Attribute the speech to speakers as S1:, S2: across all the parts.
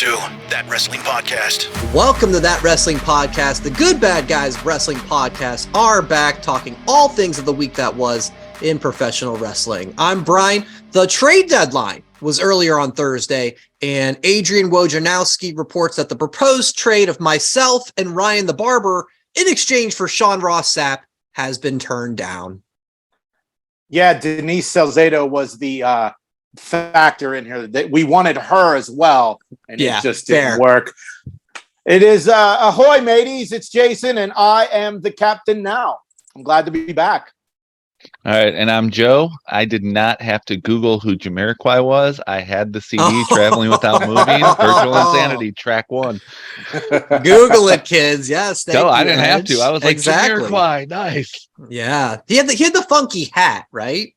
S1: to That Wrestling Podcast.
S2: Welcome to That Wrestling Podcast. The Good Bad Guys Wrestling Podcast are back talking all things of the week that was in professional wrestling. I'm Brian. The trade deadline was earlier on Thursday, and Adrian Wojnarowski reports that the proposed trade of myself and Ryan the Barber in exchange for Sean Ross Sapp has been turned down.
S3: Yeah, Denise Salcedo was the factor in here. That we wanted her as well, and it just didn't work. It is ahoy, mateys. It's Jason, and I am the captain now. I'm glad to be back.
S4: All right, and I'm Joe. I did not have to Google who Jamiroquai was. I had the CD Traveling Without Moving, Virtual Insanity, track 1.
S2: Google it, kids. Yes,
S4: no, I didn't have to. I was like, Jamiroquai, nice.
S2: Yeah, he had the funky hat, right?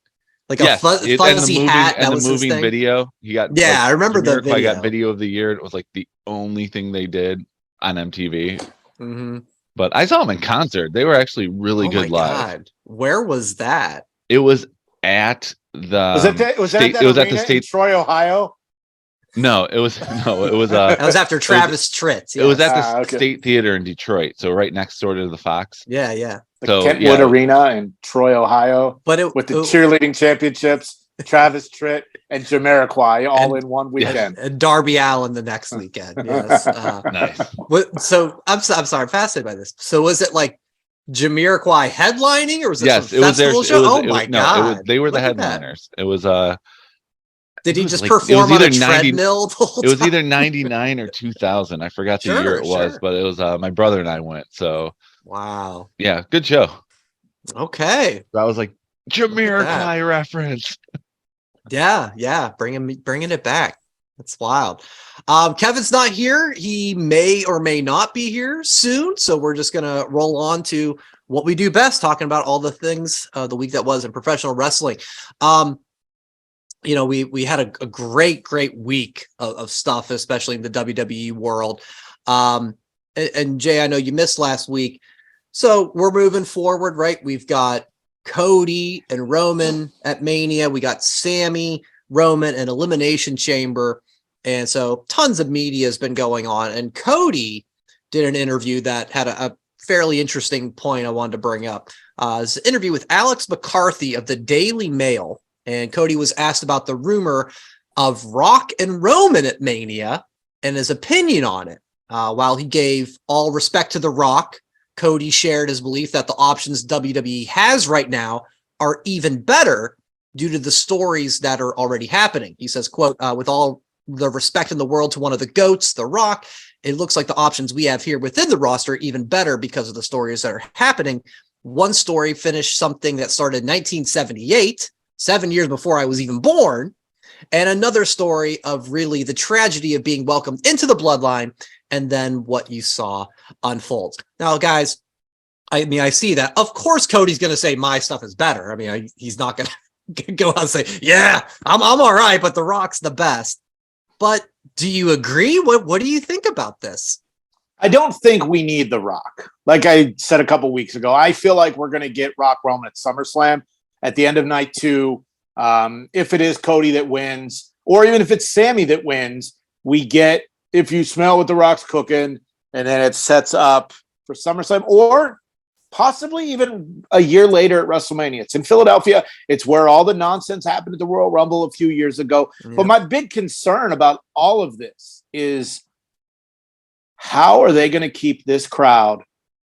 S2: Like a fuzzy hat.
S4: And the moving video. He got
S2: I remember the video.
S4: I got video of the year. It was like the only thing they did on MTV.
S2: Mm-hmm.
S4: But I saw them in concert. They were actually really good live. God.
S2: Where was that?
S4: It was at the.
S3: Was that at the state, Troy, Ohio?
S4: No, it was that
S2: was after Travis Tritt. Yes.
S4: It was at the State Theater in Detroit, so right next door to the Fox.
S2: Yeah.
S3: The Kentwood Arena in Troy, Ohio, with the cheerleading championships, Travis Tritt and Jamiroquai all in one weekend,
S2: and Darby Allin the next weekend. Yes,
S4: nice.
S2: So I'm sorry, I'm fascinated by this. So was it like Jamiroquai headlining, or was it some festival show? God,
S4: they were the headliners. It was
S2: Did he just perform on a treadmill the whole time?
S4: It was either 99 or 2000. I forgot the year it was, but it was my brother and I went. So
S2: wow,
S4: yeah, good show.
S2: Okay,
S4: so I was like Jamiroquai reference.
S2: Yeah, bringing it back. That's wild. Kevin's not here. He may or may not be here soon, so we're just gonna roll on to what we do best, talking about all the things the week that was in professional wrestling. We had a great week of stuff, especially in the WWE world. And Jay, I know you missed last week, so we're moving forward, right? We've got Cody and Roman at Mania. We got Sammy, Roman, and Elimination Chamber. And so tons of media has been going on. And Cody did an interview that had a fairly interesting point I wanted to bring up. It's an interview with Alex McCarthy of the Daily Mail. And Cody was asked about the rumor of Rock and Roman at Mania and his opinion on it. While he gave all respect to The Rock, Cody shared his belief that the options WWE has right now are even better due to the stories that are already happening. He says, quote, with all the respect in the world to one of the GOATs, The Rock, it looks like the options we have here within the roster are even better because of the stories that are happening. One story finished something that started in 1978, 7 years before I was even born, and another story of really the tragedy of being welcomed into the bloodline and then what you saw unfold. Now, guys, I see that. Of course, Cody's going to say my stuff is better. I mean, he's not going to go out and say, yeah, I'm all right, but The Rock's the best. But do you agree? What do you think about this?
S3: I don't think we need The Rock. Like I said a couple weeks ago, I feel like we're going to get Rock Roman at SummerSlam at the end of night 2. If it is Cody that wins, or even if it's Sammy that wins, we get If You Smell What The Rock's Cooking, and then it sets up for SummerSlam, or possibly even a year later at WrestleMania. It's in Philadelphia. It's where all the nonsense happened at the Royal Rumble a few years ago. Yeah. But my big concern about all of this is how are they going to keep this crowd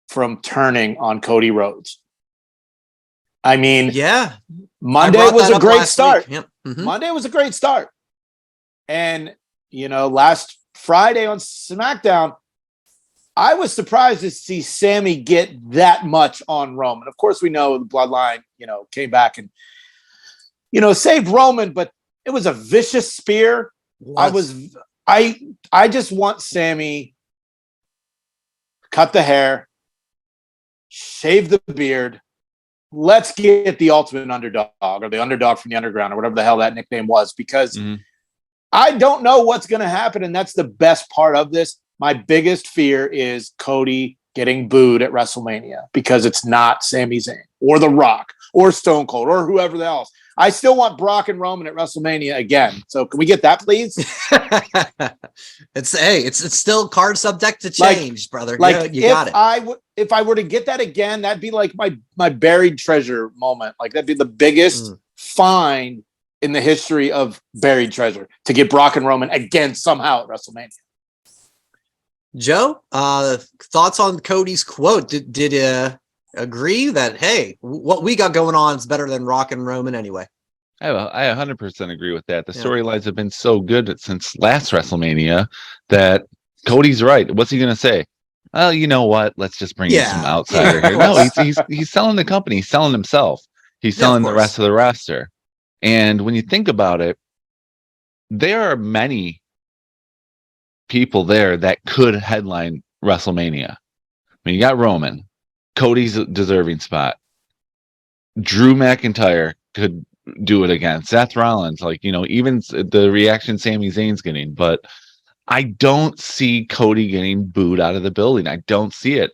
S3: from turning on Cody Rhodes? I mean, Monday was a great start.
S2: Yep. Mm-hmm.
S3: Monday was a great start. And, last Friday on SmackDown, I was surprised to see Sammy get that much on Roman. Of course, we know the bloodline, came back and, saved Roman, but it was a vicious spear. I just want Sammy cut the hair, shave the beard. Let's get the ultimate underdog, or the underdog from the underground, or whatever the hell that nickname was, because I don't know what's going to happen. And that's the best part of this. My biggest fear is Cody getting booed at WrestleMania because it's not Sami Zayn or The Rock or Stone Cold or whoever else. I still want Brock and Roman at WrestleMania again. So can we get that, please?
S2: It's still card subject to change, brother.
S3: Like
S2: you got it.
S3: If I were to get that again, that'd be like my buried treasure moment. Like that'd be the biggest find in the history of buried treasure to get Brock and Roman again somehow at WrestleMania.
S2: Joe, thoughts on Cody's quote? Did you agree that, hey, what we got going on is better than Rock and Roman anyway?
S4: I 100% agree with that. The storylines have been so good since last WrestleMania that Cody's right. What's he going to say? Well, you know what? Let's just bring in some outsider here. No, he's selling the company. He's selling himself. He's selling the rest of the roster. And when you think about it, there are many people there that could headline WrestleMania. I mean, you got Roman, Cody's a deserving spot. Drew McIntyre could do it again. Seth Rollins, even the reaction Sami Zayn's getting, but I don't see Cody getting booed out of the building. I don't see it.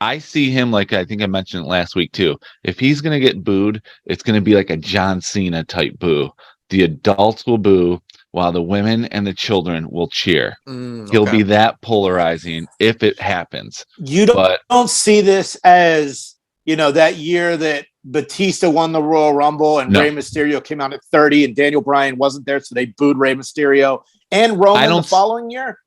S4: I see him like I think I mentioned it last week too. If he's going to get booed, it's going to be like a John Cena type boo. The adults will boo while the women and the children will cheer. He'll be that polarizing if it happens.
S3: You don't see this as, that year that Batista won the Royal Rumble and Rey Mysterio came out at 30 and Daniel Bryan wasn't there, so they booed Rey Mysterio and Roman the following year?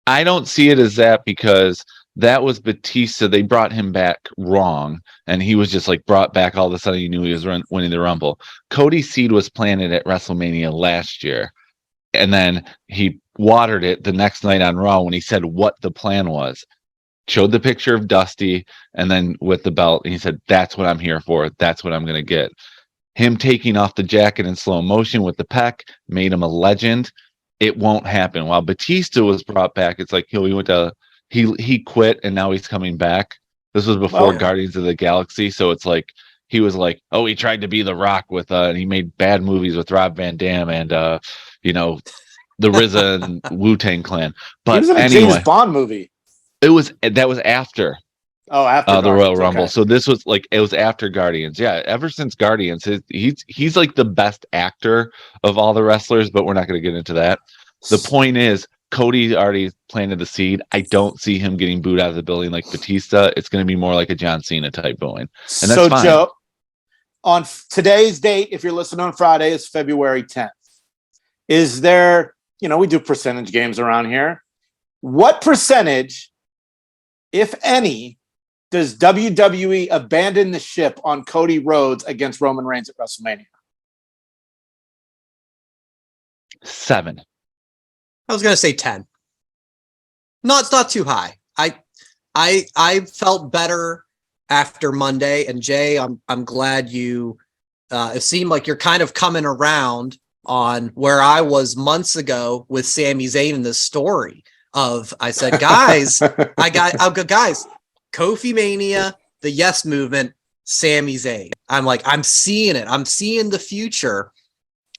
S4: I don't see it as that because that was Batista. They brought him back wrong, and he was just brought back all of a sudden. You knew he was winning the Rumble. Cody's seed was planted at WrestleMania last year, and then he watered it the next night on Raw when he said what the plan was. Showed the picture of Dusty, and then with the belt, and he said, "That's what I'm here for. That's what I'm going to get." Him taking off the jacket in slow motion with the peck made him a legend. It won't happen. While Batista was brought back, it's like he quit and now he's coming back. This was before Guardians of the Galaxy, so it's like he was like, oh, he tried to be The Rock with and he made bad movies with Rob Van Dam and the RZA and Wu-Tang Clan. But
S3: he was in a James Bond movie.
S4: That was after.
S3: After
S4: the Royal Rumble. Okay. So this was it was after Guardians. Yeah, ever since Guardians, he's like the best actor of all the wrestlers, but we're not going to get into that. The point is, Cody already planted the seed. I don't see him getting booed out of the building like Batista. It's going to be more like a John Cena type booing. And that's fine.
S3: Joe, on today's date, if you're listening on Friday, it's February 10th. Is there, we do percentage games around here. What percentage, if any, does WWE abandon the ship on Cody Rhodes against Roman Reigns at WrestleMania?
S4: 7.
S2: I was going to say 10. No, it's not too high. I felt better after Monday, and Jay, I'm glad you. It seemed like you're kind of coming around on where I was months ago with Sami Zayn in this story. I said, guys, guys. Kofi Mania, the Yes Movement, Sami Zayn. I'm seeing it. I'm seeing the future,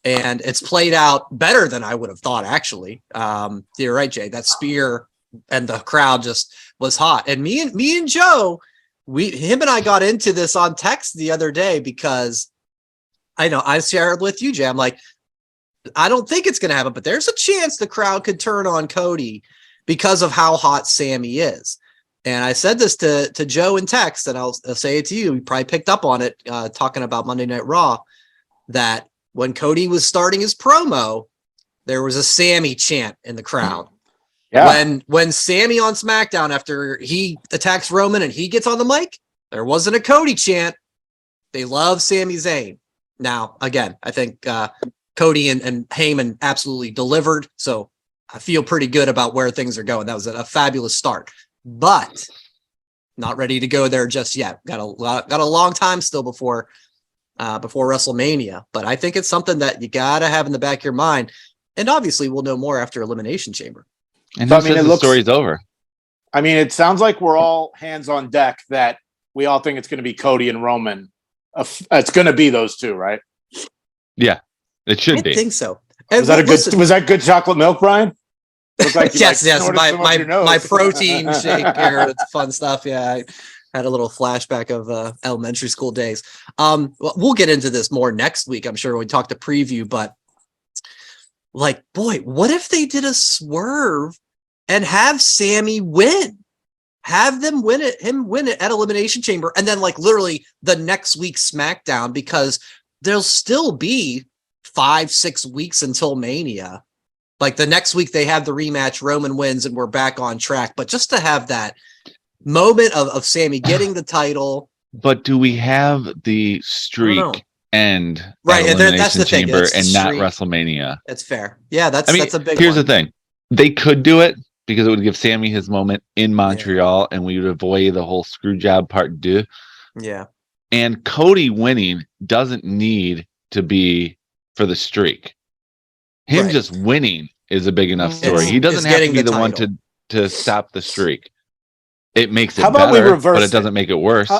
S2: and it's played out better than I would have thought. Actually, you're right, Jay. That spear and the crowd just was hot. And me and Joe, him and I got into this on text the other day because I shared with you, Jay. I'm like, I don't think it's going to happen, but there's a chance the crowd could turn on Cody because of how hot Sami is. And I said this to Joe in text, and I'll say it to you. You probably picked up on it talking about Monday Night Raw, that when Cody was starting his promo, there was a Sami chant in the crowd. Yeah. When Sami on SmackDown, after he attacks Roman and he gets on the mic, there wasn't a Cody chant. They love Sami Zayn. Now, again, I think Cody and Heyman absolutely delivered. So I feel pretty good about where things are going. That was a fabulous start. But not ready to go there just yet. Got a long time still before WrestleMania. But I think it's something that you gotta have in the back of your mind. And obviously, we'll know more after Elimination Chamber.
S4: And the story's over.
S3: I mean, it sounds like we're all hands on deck that we all think it's going to be Cody and Roman. It's going to be those two, right?
S4: Yeah, it should be.
S2: I think so.
S3: Was that good chocolate milk, Brian?
S2: Like yes. My protein shake here. It's fun stuff. Yeah. Had a little flashback of elementary school days. We'll get into this more next week, I'm sure, when we talk to preview, but like, boy, what if they did a swerve and have Sammy win? Have them win it, him win it at Elimination Chamber, and then like literally the next week's SmackDown, because there'll still be 5-6 weeks until Mania. Like the next week they have the rematch, Roman wins, and we're back on track. But just to have that moment of Sammy getting the title.
S4: But do we have the streak end
S2: right?
S4: at
S2: That's the
S4: Chamber
S2: thing.
S4: and not WrestleMania?
S2: That's fair. Yeah, that's a big.
S4: Here's the thing: they could do it because it would give Sammy his moment in Montreal, and we would avoid the whole screw job part deux.
S2: Yeah,
S4: and Cody winning doesn't need to be for the streak. Him just winning is a big enough story. He doesn't have to be the one to stop the streak. It makes it better, but it doesn't make it worse.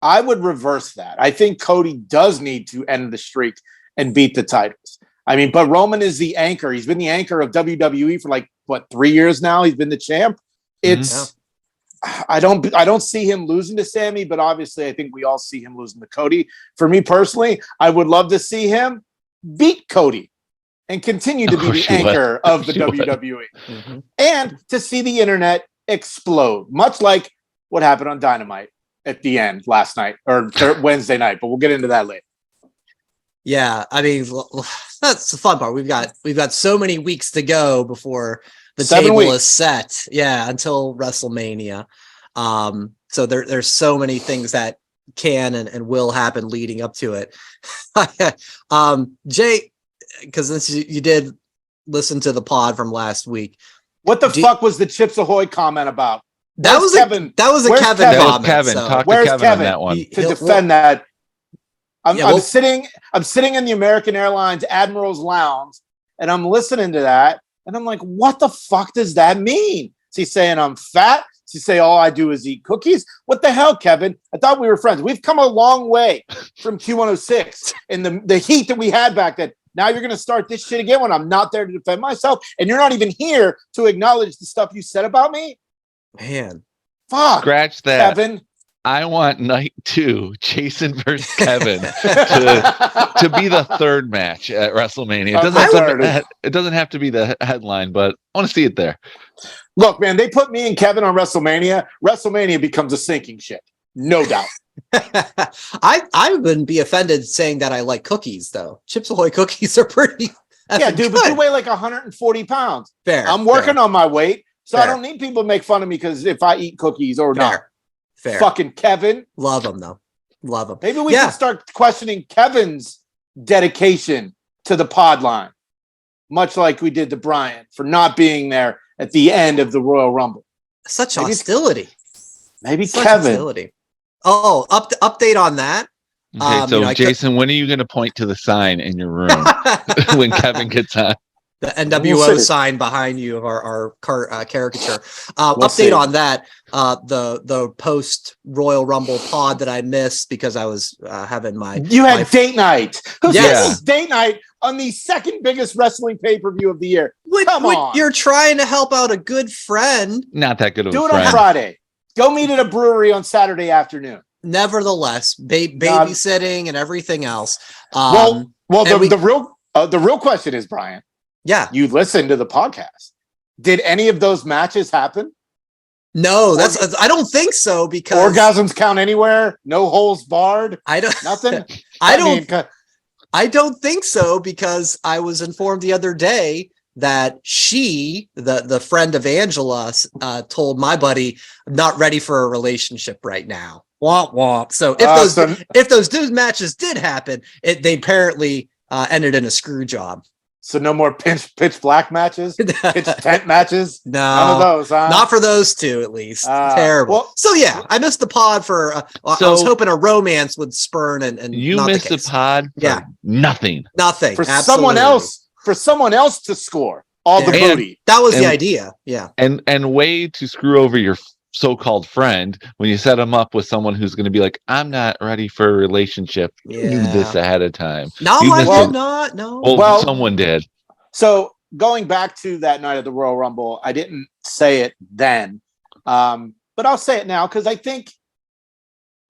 S3: I would reverse that. I think Cody does need to end the streak and beat the titles. I mean, but Roman is the anchor. He's been the anchor of WWE for 3 years now. He's been the champ. It's I don't see him losing to Sammy, but obviously I think we all see him losing to Cody. For me personally, I would love to see him beat Cody and continue to be the anchor of the WWE. And to see the internet explode, much like what happened on Dynamite at the end last night or Wednesday night, but we'll get into that later.
S2: Yeah, I mean, that's the fun part. We've got so many weeks to go before the table is set. Yeah, until WrestleMania. So there's so many things that can and will happen leading up to it. Jay, because you did listen to the pod from last week.
S3: What the fuck was the Chips Ahoy comment about?
S2: That was Kevin. That was a Kevin comment.
S4: Kevin,
S2: so.
S4: talk to Kevin on that one
S3: to defend that. I'm sitting in the American Airlines Admiral's Lounge, and I'm listening to that, and I'm like, what the fuck does that mean? Is he saying I'm fat? Does he say all I do is eat cookies? What the hell, Kevin? I thought we were friends. We've come a long way from Q106 and the heat that we had back then. Now you're going to start this shit again when I'm not there to defend myself, and you're not even here to acknowledge the stuff you said about me?
S2: Man.
S3: Fuck.
S4: Scratch that.
S3: Kevin.
S4: I want night 2, Jason versus Kevin, to be the third match at WrestleMania. It doesn't have to be the headline, but I want to see it there.
S3: Look, man, they put me and Kevin on WrestleMania. WrestleMania becomes a sinking ship. No doubt.
S2: I wouldn't be offended saying that I like cookies, though. Chips Ahoy cookies are pretty.
S3: Yeah, dude, but you weigh like 140 pounds.
S2: Fair.
S3: I'm working on my weight, so I don't need people to make fun of me because if I eat cookies or not.
S2: Fair.
S3: Fucking Kevin.
S2: Love him, though. Love him.
S3: Maybe we can start questioning Kevin's dedication to the pod line, much like we did to Brian for not being there at the end of the Royal Rumble.
S2: Such hostility.
S3: Maybe such Kevin.
S2: Hostility. Oh, update on that.
S4: Okay, so Jason, when are you going to point to the sign in your room when Kevin gets on?
S2: The NWO sign behind you, our caricature. Update on that. The post Royal Rumble pod that I missed because I was having
S3: You had date night. Who says date night on the second biggest wrestling pay-per-view of the year? Come on.
S2: You're trying to help out a good friend.
S4: Not that good of a friend.
S3: Do it on Friday. Go meet at a brewery on Saturday afternoon.
S2: Nevertheless, babysitting and everything else.
S3: The real question is, Brian.
S2: Yeah.
S3: You listened to the podcast. Did any of those matches happen?
S2: No, I don't think so because
S3: orgasms count anywhere. No holes barred. Nothing.
S2: I don't think so because I was informed the other day that she, the friend of Angela, told my buddy, I'm not ready for a relationship right now. Womp womp. So if those matches did happen, they apparently ended in a screw job.
S3: So no more pitch black matches, pitch tent matches.
S2: No,
S3: none of those. Huh?
S2: Not for those two, at least. Terrible. Well, so yeah, I missed the pod for. I was hoping a romance would spurn and
S4: you
S2: not
S4: missed the pod. For nothing.
S2: Nothing
S3: for someone else. For someone else to score all the booty.
S2: That was the idea. Yeah,
S4: and way to screw over your so-called friend when you set him up with someone who's going to be like, I'm not ready for a relationship. You knew this ahead of time.
S2: No, I did not. No.
S4: Well, someone did.
S3: So going back to that night of the Royal Rumble, I didn't say it then, but I'll say it now because I think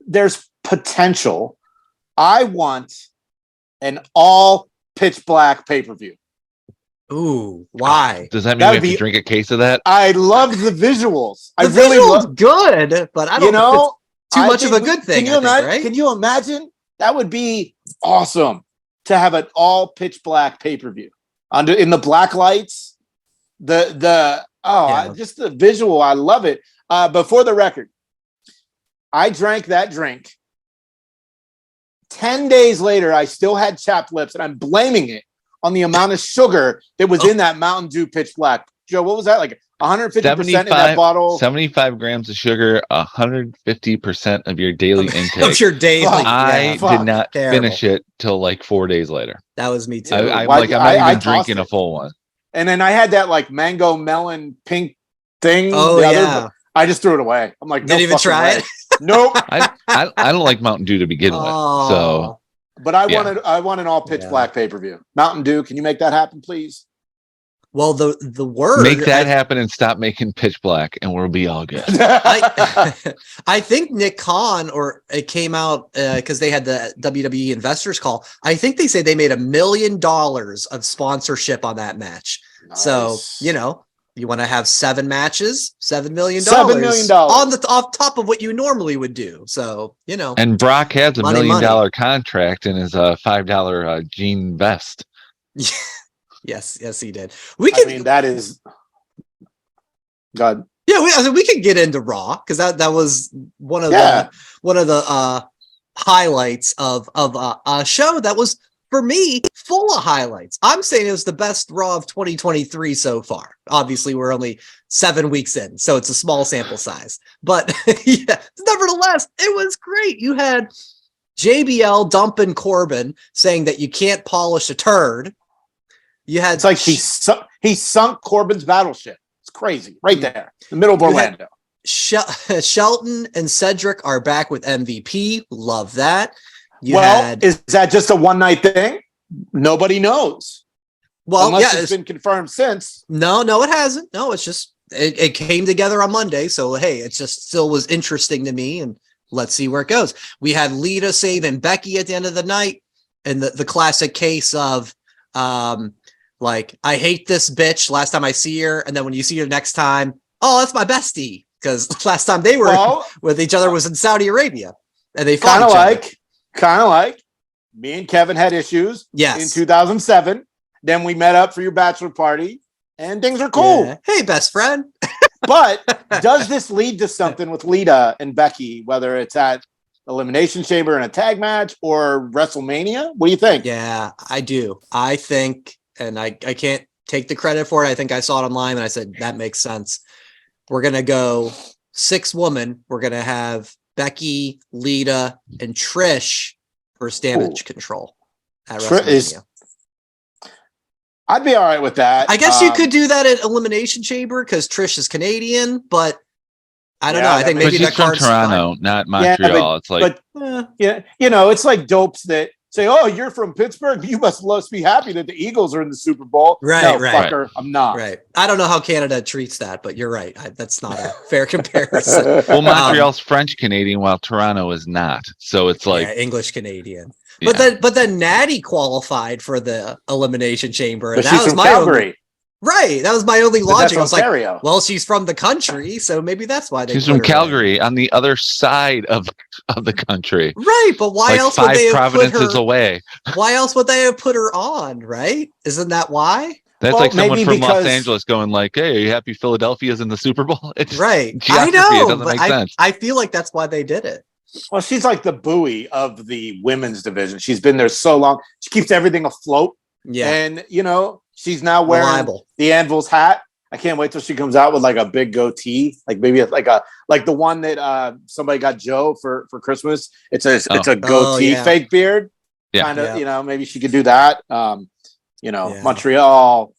S3: there's potential. I want an all pitch black pay-per-view.
S2: Ooh, why?
S4: Does that mean
S3: That
S4: we
S3: would
S4: have to
S3: be-
S4: drink a case of that?
S3: I love the visuals. I
S2: The
S3: really
S2: visual's
S3: love.
S2: good, but I don't know if it's too much of a good thing. Right?
S3: Can you imagine? That would be awesome to have an all pitch black pay-per-view in the black lights. Just the visual. I love it. But for the record, I drank that drink. 10 days later, I still had chapped lips, and I'm blaming it on the amount of sugar that was in that Mountain Dew pitch black. Joe, what was that? Like 150% in that bottle?
S4: 75 grams of sugar, 150% of your daily intake.
S2: Of your daily.
S4: I did not finish it till like 4 days later.
S2: That was me too.
S4: I'm not even drinking a full one.
S3: And then I had that like mango melon pink thing.
S2: Oh, yeah.
S3: I just threw it away. I'm like,
S2: didn't even try it.
S3: Nope.
S4: I don't like Mountain Dew to begin with. So,
S3: but I want an all pitch black pay-per-view. Mountain Dew, can you make that happen, please?
S2: Well, the word
S4: make that happen and stop making pitch black, and we'll be all good.
S2: I think Nick Khan, or it came out because they had the WWE investors call. I think they say they made $1 million of sponsorship on that match. Nice. So you want to have 7 matches, $7 million. $7 million off top of what you normally would do. So
S4: And Brock has $1 million contract in his $5 jean vest.
S2: Yes, he did.
S3: That is God.
S2: Yeah, we could get into Raw because that was one of the highlights of a show that was, for me, full of highlights. I'm saying it was the best Raw of 2023 so far. Obviously, we're only 7 weeks in, so it's a small sample size. But nevertheless, it was great. You had JBL dumping Corbin, saying that you can't polish a turd. You had
S3: it's like he sunk Corbin's battleship. It's crazy, right there, in the middle of Orlando.
S2: Shelton and Cedric are back with MVP. Love that.
S3: Is that just a one-night thing? Nobody knows.
S2: Well,
S3: unless it's been confirmed since.
S2: No, it hasn't. No, it's just it came together on Monday. So hey, it just still was interesting to me, and let's see where it goes. We had Lita saving Becky at the end of the night, and the classic case of like, I hate this bitch last time I see her, and then when you see her next time, oh, that's my bestie, because last time they were with each other was in Saudi Arabia, and they fought each other.
S3: Kind of like me and Kevin had issues in 2007. Then we met up for your bachelor party, and things are cool.
S2: Yeah. Hey, best friend.
S3: But does this lead to something with Lita and Becky, whether it's at Elimination Chamber in a tag match or WrestleMania? What do you think?
S2: Yeah, I do. I think, and I can't take the credit for it. I think I saw it online and I said, that makes sense. We're going to go 6 women. We're going to have Becky, Lita, and Trish versus Damage Control at WrestleMania.
S3: I'd be all right with that.
S2: I guess you could do that at Elimination Chamber because Trish is Canadian, but I don't know. I think maybe that
S4: card's from Toronto, not Montreal. It's like,
S3: it's like dopes that say, "Oh, you're from Pittsburgh. You must be happy that the Eagles are in the Super Bowl."
S2: Right,
S3: no,
S2: right.
S3: Fucker, I'm not.
S2: Right. I don't know how Canada treats that, but you're right. That's not a fair comparison.
S4: Well, Montreal's French Canadian, while Toronto is not. So it's like
S2: English Canadian. But then Natty qualified for the Elimination Chamber, and
S3: but
S2: that
S3: she's
S2: was
S3: from
S2: my
S3: Calgary.
S2: Right. That was my only logic. I was
S3: Ontario.
S2: like, well, she's from the country, so maybe that's why they
S4: she's from Calgary on the other side of the country.
S2: Right, but why else would they have put her
S4: away?
S2: Why else would they have put her on, right? Isn't that why?
S4: That's like someone from Los Angeles going like, "Hey, are you happy Philadelphia's in the Super Bowl?" It's
S2: right.
S4: I know, it doesn't make sense.
S2: I feel like that's why they did it.
S3: Well, she's like the buoy of the women's division. She's been there so long. She keeps everything afloat.
S2: Yeah.
S3: And, she's now wearing the Anvil's hat. I can't wait till she comes out with like a big goatee, like maybe like the one that somebody got Joe for Christmas. It's a goatee, fake beard.
S4: Yeah.
S3: Kind of, maybe she could do that. Montreal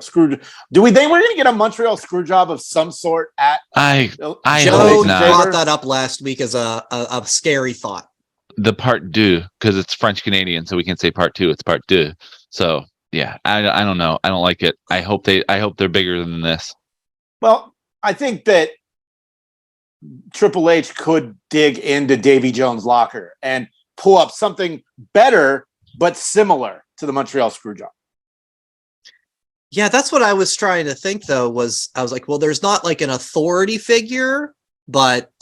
S3: screw. We're going to get a Montreal screw job of some sort at.
S4: I
S2: Joe
S4: hope not.
S2: brought that up last week as a scary thought.
S4: The part deux, because it's French Canadian, so we can say part 2. It's part deux. So yeah, I don't know. I don't like it. I hope they're bigger than this.
S3: Well, I think that Triple H could dig into Davy Jones' locker and pull up something better but similar to the Montreal Screwjob.
S2: Yeah, that's what I was trying to think, though, I was like, well, there's not like an authority figure, but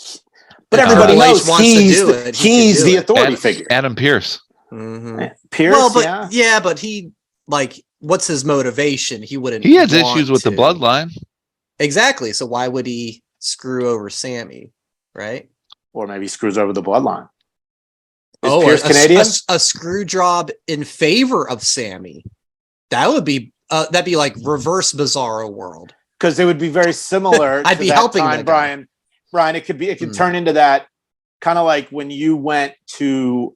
S3: everybody knows he's the authority figure.
S4: Adam Pearce.
S2: Mm-hmm.
S3: Pierce,
S2: well, but but he, like, what's his motivation? He wouldn't.
S4: He has issues with the bloodline. Exactly.
S2: So why would he screw over Sammy, right?
S3: Or maybe he screws over the bloodline.
S2: Is Pierce Canadian? A screw job in favor of Sammy. That would be that'd be like reverse Bizarro world.
S3: Because it would be very similar.
S2: I'd be helping that
S3: Brian. Brian, it could turn into that kind of like when you went to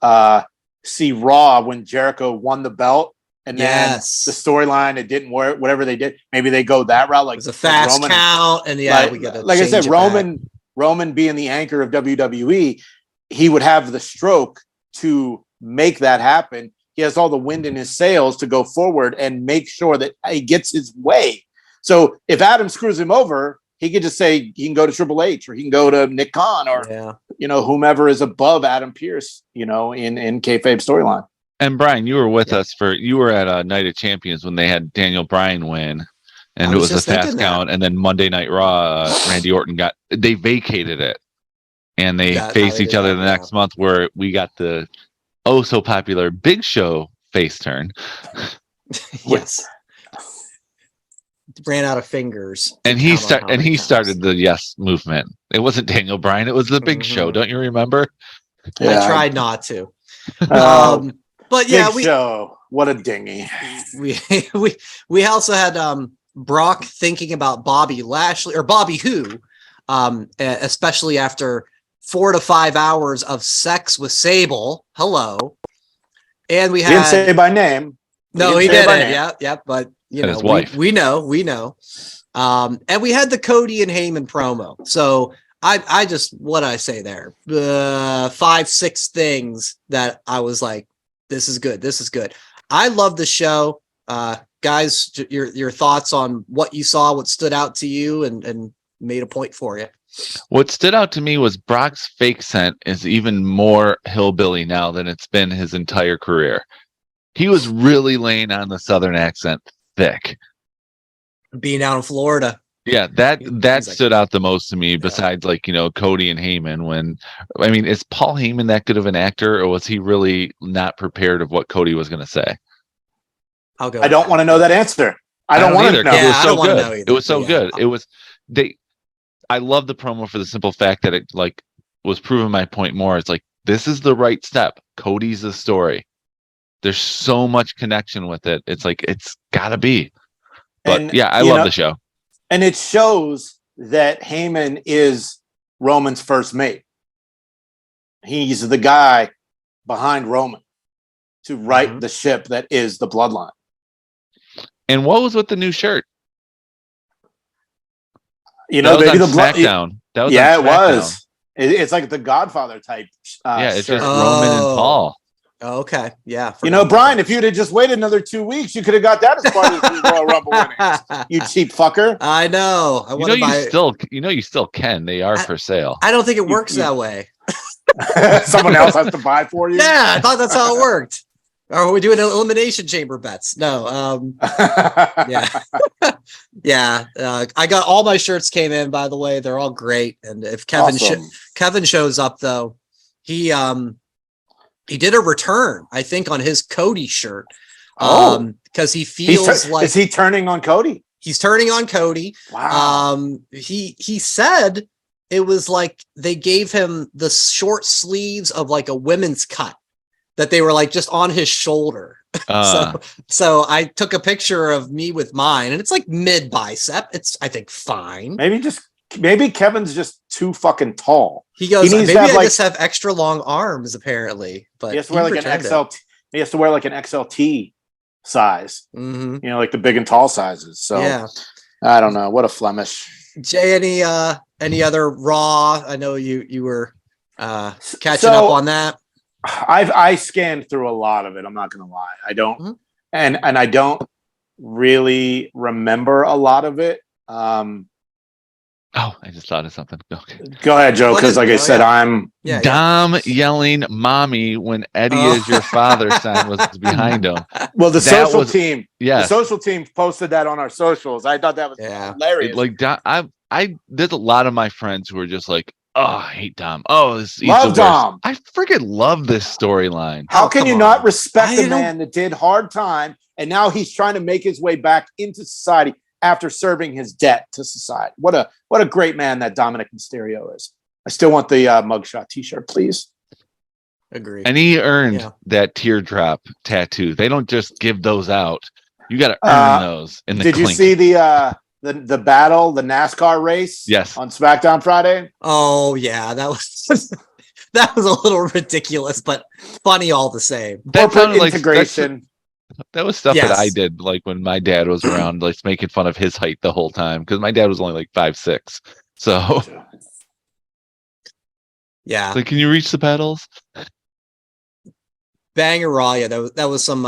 S3: see Raw when Jericho won the belt, and then the storyline it didn't work. Whatever they did, maybe they go that route. Like
S2: it's a fast Roman, count, and we got to
S3: like I said, Roman being the anchor of WWE, he would have the stroke to make that happen. He has all the wind in his sails to go forward and make sure that he gets his way. So if Adam screws him over, he could just say he can go to Triple H or he can go to Nick Khan or whomever is above Adam Pearce, in kayfabe storyline.
S4: And Brian, you were with us you were at Night of Champions when they had Daniel Bryan win, and it was a fast count. And then Monday Night Raw, Randy Orton they vacated it, and they faced each other the next month, where we got the so popular Big Show face turn.
S2: Yes. Ran out of fingers.
S4: And he started the yes movement. It wasn't Daniel Bryan, it was the Big Show. Don't you remember?
S2: Yeah. I tried not to. But yeah,
S3: Big Show. What a dinghy.
S2: We also had Brock thinking about Bobby Lashley or Bobby Who, especially after 4 to 5 hours of sex with Sable. Hello. And we had.
S3: He didn't say by name.
S2: No, he didn't. Yeah. But
S4: his wife.
S2: We know. And we had the Cody and Heyman promo. So I just, what I say there, 5-6 things that I was like, this is good. I love the show. Guys, your thoughts on what you saw, what stood out to you and made a point for you.
S4: What stood out to me was Brock's fake scent is even more hillbilly now than it's been his entire career. He was really laying on the Southern accent thick.
S2: Being out in Florida.
S4: Yeah, that stood out the most to me, besides Cody and Heyman. Is Paul Heyman that good of an actor, or was he really not prepared of what Cody was going to say?
S2: I'll go.
S3: I don't want to know that answer. I don't want to know.
S4: Yeah, it was so good. It was so good. It was I love the promo for the simple fact that it was proving my point more. It's like, this is the right step. Cody's the story. There's so much connection with it. It's like, it's gotta be. But I love the show.
S3: And it shows that Heyman is Roman's first mate. He's the guy behind Roman to right the ship that is the bloodline.
S4: And what was with the new shirt?
S3: Maybe
S4: the SmackDown.
S3: That was it was. It's like the Godfather type.
S4: It's just Roman and Paul.
S2: Oh, okay, yeah.
S3: Brian, if you'd have just waited another 2 weeks, you could have got that as part of the Royal Rumble winnings. You cheap fucker!
S2: I know.
S4: You still can. They are for sale.
S2: I don't think it works that way.
S3: Someone else has to buy for you.
S2: Yeah, I thought that's how it worked. Or are we doing elimination chamber bets? No. Yeah. I got all my shirts came in, by the way. They're all great. And if Kevin shows up, though, he did a return, I think, on his Cody shirt. Because he feels like...
S3: Is he turning on Cody?
S2: He's turning on Cody.
S3: Wow.
S2: He said it was like they gave him the short sleeves of like a women's cut, that they were like just on his shoulder. So I took a picture of me with mine, and it's like mid bicep. It's, I think, fine.
S3: Maybe Kevin's just too fucking tall.
S2: He goes, maybe I just have extra long arms, apparently. But
S3: he has to wear like an XL. He has to wear like an XLT size.
S2: Mm-hmm.
S3: Like the big and tall sizes. So I don't know. What a Flemish.
S2: Jay, any other Raw? I know you were catching up on that.
S3: I scanned through a lot of it. I'm not going to lie. I don't, and I don't really remember a lot of it.
S4: Oh, I just thought of something. Okay.
S3: Go ahead, Joe, because like I said, I'm
S4: Dom yelling "mommy" when Eddie is your father sign was behind him.
S3: well, the
S4: That
S3: social
S4: was-
S3: team.
S4: Yes.
S3: The social team posted that on our socials. I thought that was hilarious.
S4: Like Dom, there's a lot of my friends who are just like, oh, I hate Dom. Oh, he's
S3: Love
S4: the worst.
S3: Dom.
S4: I freaking love this storyline.
S3: How can you not respect a man that did hard time and now he's trying to make his way back into society after serving his debt to society? What a great man that Dominic Mysterio is. I still want the mugshot T-shirt, please.
S2: Agree.
S4: And he earned that teardrop tattoo. They don't just give those out. You got to earn those. In the
S3: did
S4: clink.
S3: You see the battle, the NASCAR race?
S4: Yes.
S3: On SmackDown Friday.
S2: Oh yeah, that was that was a little ridiculous, but funny all the same.
S4: That
S3: Corporate integration.
S4: That was stuff that I did, like when my dad was around, like making fun of his height the whole time because my dad was only like 5'6". So,
S2: yeah.
S4: Like, can you reach the pedals?
S2: Banger Raw, yeah, that was some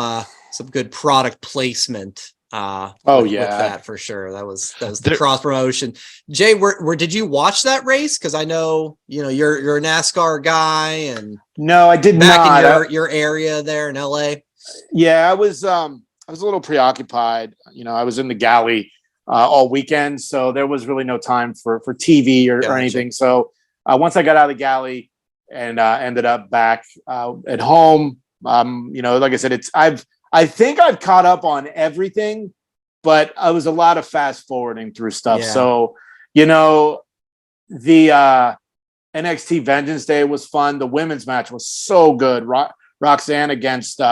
S2: good product placement. With that for sure. That was the cross promotion. Jay, where did you watch that race? Because I know you're a NASCAR guy, and
S3: no, I did
S2: not in your area there in LA.
S3: Yeah, I was a little preoccupied. I was in the galley all weekend, so there was really no time for TV or anything. So once I got out of the galley and ended up back at home, like I said, I think I've caught up on everything, but I was a lot of fast forwarding through stuff.
S2: Yeah.
S3: So, the NXT Vengeance Day was fun. The women's match was so good. Roxanne against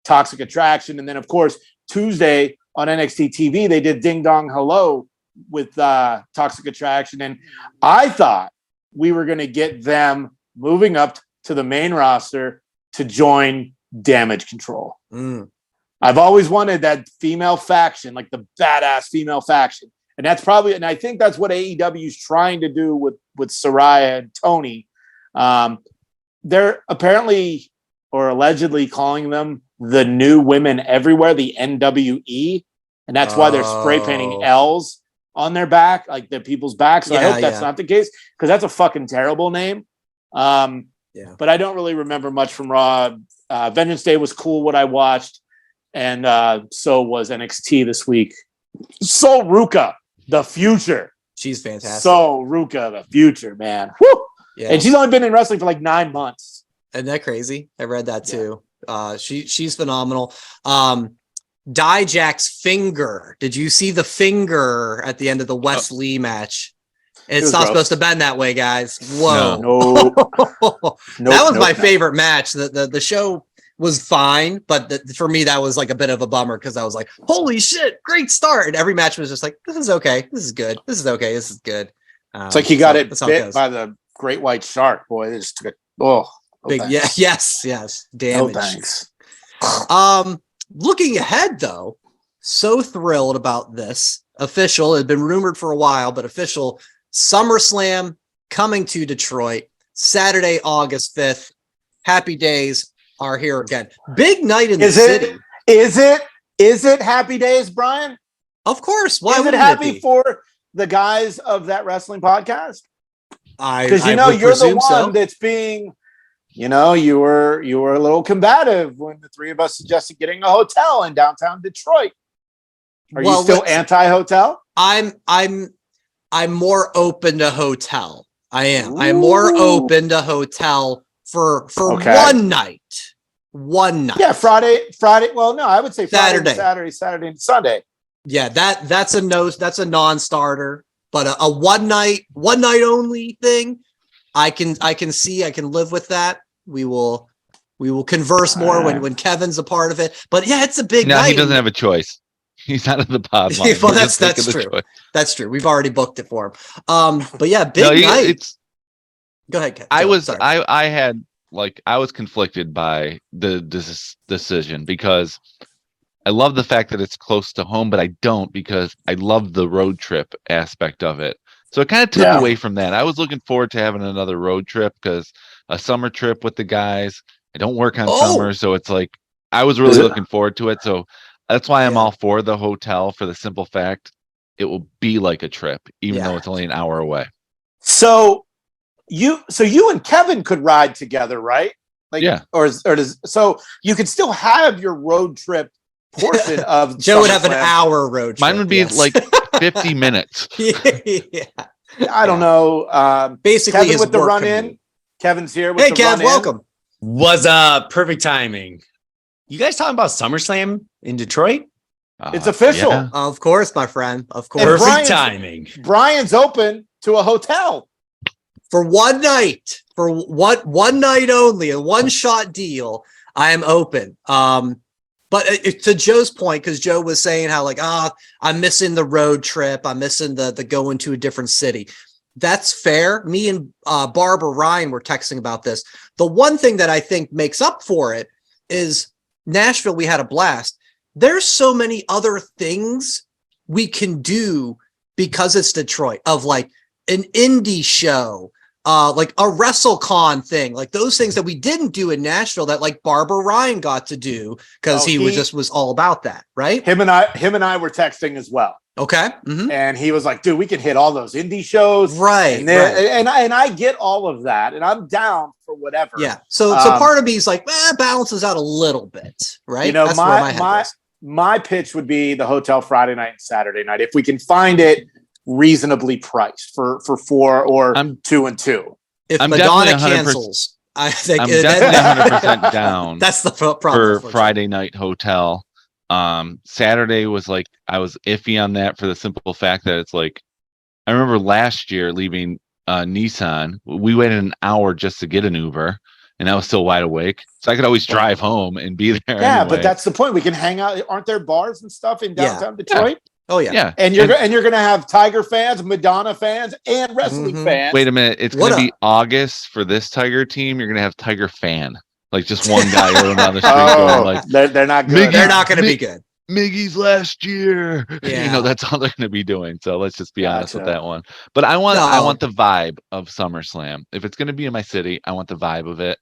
S3: Toxic Attraction. And then, of course, Tuesday on NXT TV, they did Ding Dong Hello with Toxic Attraction. And I thought we were going to get them moving up to the main roster to join Damage Control. I've always wanted that female faction, like the badass female faction. And I think that's what AEW is trying to do with Saraya and Tony. They're apparently or allegedly calling them the new women everywhere, the NWE. And that's why they're spray painting L's on their back, like the people's backs. So I hope that's not the case, because that's a fucking terrible name. But I don't really remember much from Raw. Vengeance Day was cool, what I watched. And so was NXT this week. So Ruka, the future.
S2: She's fantastic.
S3: So Ruka, the future, man. Woo! Yeah. And she's only been in wrestling for like 9 months.
S2: Isn't that crazy? I read that too. She's phenomenal. Dijak's finger. Did you see the finger at the end of the Wes Lee match? It's not supposed to bend that way, guys. Whoa.
S3: No.
S2: That was my favorite match. The show was fine, but for me, that was like a bit of a bummer because I was like, holy shit, great start. And every match was just like, this is okay. This is good. This is okay. This is good.
S3: It's like he got it bit by the great white shark. Boy, it just took it.
S2: Big, yes. Damage.
S3: No thanks.
S2: Looking ahead, though, so thrilled about this. Official, it had been rumored for a while, but official SummerSlam coming to Detroit, Saturday, August 5th. Happy days are here again. Big night in the city.
S3: Is it happy days, Brian?
S2: Of course. Why
S3: is it happy for the guys of that wrestling podcast? Because you're the one that's being, you were a little combative when the three of us suggested getting a hotel in downtown Detroit. Are you still anti-hotel?
S2: I'm more open to hotel. I am. I'm more open to hotel for one night. One night.
S3: Yeah, Friday. Well, no, I would say Friday, Saturday, and Sunday.
S2: Yeah, that's a non-starter. But a one night only thing, I can live with that. We will converse more when Kevin's a part of it. But yeah, it's a big night.
S4: No, he doesn't have a choice. He's not in the pod line.
S2: Well, that's true. That's true. We've already booked it for him. But yeah, big night. Go ahead, Kevin.
S4: I was conflicted by this decision because I love the fact that it's close to home, but I don't because I love the road trip aspect of it. So it kind of took away from that. I was looking forward to having another road trip because a summer trip with the guys. I don't work on summer, so it's like I was really looking forward to it. So that's why I'm all for the hotel, for the simple fact it will be like a trip, even though it's only an hour away.
S3: So you and Kevin could ride together, right? Like, so you could still have your road trip portion of
S2: Joe would have an hour road trip.
S4: Mine would be like 50 minutes.
S2: Yeah.
S3: I don't know.
S2: Basically,
S3: Kevin with the run in. Kevin's here with the run in.
S2: Hey, Kev, welcome.
S5: Was perfect timing. You guys talking about SummerSlam in Detroit?
S3: It's official.
S2: Yeah. Of course, my friend. Of course.
S5: Perfect timing.
S3: Brian's open to a hotel.
S2: For one night, for one night only, a one-shot deal, I am open. But to Joe's point, because Joe was saying how like, I'm missing the road trip. I'm missing the going to a different city. That's fair. Me and Barbara Ryan were texting about this. The one thing that I think makes up for it is Nashville. We had a blast. There's so many other things we can do because it's Detroit, of like an indie show, like a WrestleCon thing, like those things that we didn't do in Nashville that like Barbara Ryan got to do because he was all about that, right?
S3: Him and I were texting as well.
S2: Okay. Mm-hmm.
S3: And he was like, dude, we can hit all those indie shows.
S2: Right.
S3: And I get all of that. And I'm down for whatever.
S2: Yeah. So part of me is like, balances out a little bit. Right.
S3: You know,
S2: That's
S3: my pitch would be the hotel Friday night and Saturday night. If we can find it reasonably priced for 4 or 2 and 2.
S2: If Madonna cancels, I think
S4: I'm definitely 100% down.
S2: That's the problem
S4: for Friday night hotel. Saturday was like, I was iffy on that for the simple fact that it's like, I remember last year leaving Nissan, we waited an hour just to get an Uber, and I was still wide awake, so I could always drive home and be there.
S3: Yeah,
S4: anyway.
S3: But that's the point. We can hang out. Aren't there bars and stuff in downtown Detroit?
S2: Yeah. Oh yeah.
S3: And you're gonna have Tiger fans, Madonna fans, and wrestling fans.
S4: Wait a minute, it's gonna be August for this Tiger team. You're gonna have Tiger fan, like just one guy rolling down the street going like,
S3: they're not good.
S2: They're not gonna be good.
S4: Miggy's last year.
S2: Yeah.
S4: You know, that's all they're going to be doing. So let's just be honest with that one. But I want the vibe of SummerSlam. If it's going to be in my city, I want the vibe of it.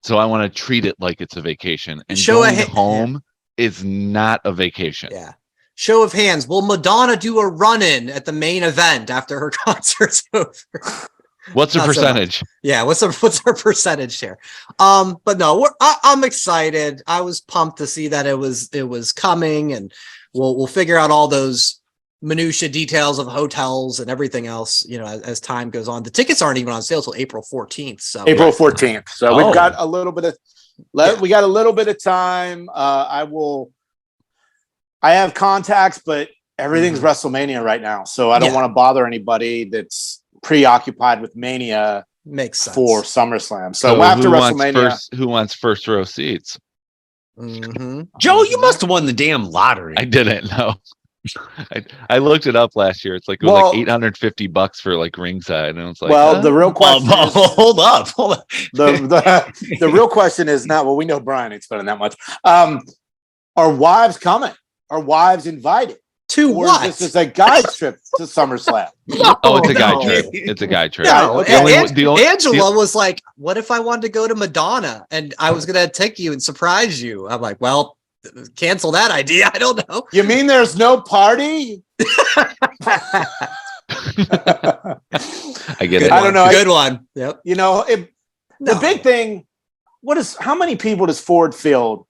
S4: So I want to treat it like it's a vacation. And going home is not a vacation.
S2: Yeah. Show of hands. Will Madonna do a run-in at the main event after her concert's over?
S4: What's her percentage?
S2: Yeah, what's her percentage here? But no, I'm excited. I was pumped to see that it was coming, and we'll figure out all those minutia details of hotels and everything else, you know, as time goes on. The tickets aren't even on sale till April 14th. So
S3: April 14th. So we've got a little bit of we got a little bit of time. I have contacts, but everything's WrestleMania right now, so I don't want to bother anybody that's preoccupied with Mania.
S2: Makes sense
S3: for SummerSlam. So after WrestleMania,
S4: who wants first row seats?
S5: Joe, you must have won the damn lottery.
S4: I didn't know. I looked it up last year. It's like it was like $850 for like ringside, and it's like,
S3: the real question.
S5: Hold up.
S3: The real question is not. Well, we know Brian ain't spending that much. Are wives coming? Are wives invited?
S2: To what?
S3: This is a guy's trip to SummerSlam.
S4: It's a guy trip. It's a guy trip.
S2: No, Angela was like, "What if I wanted to go to Madonna and I was going to take you and surprise you?" I'm like, "Well, cancel that idea. I don't know."
S3: You mean there's no party?
S4: I get it.
S3: I don't know.
S2: Good one. Yep.
S3: You know, the big thing. How many people does Ford Field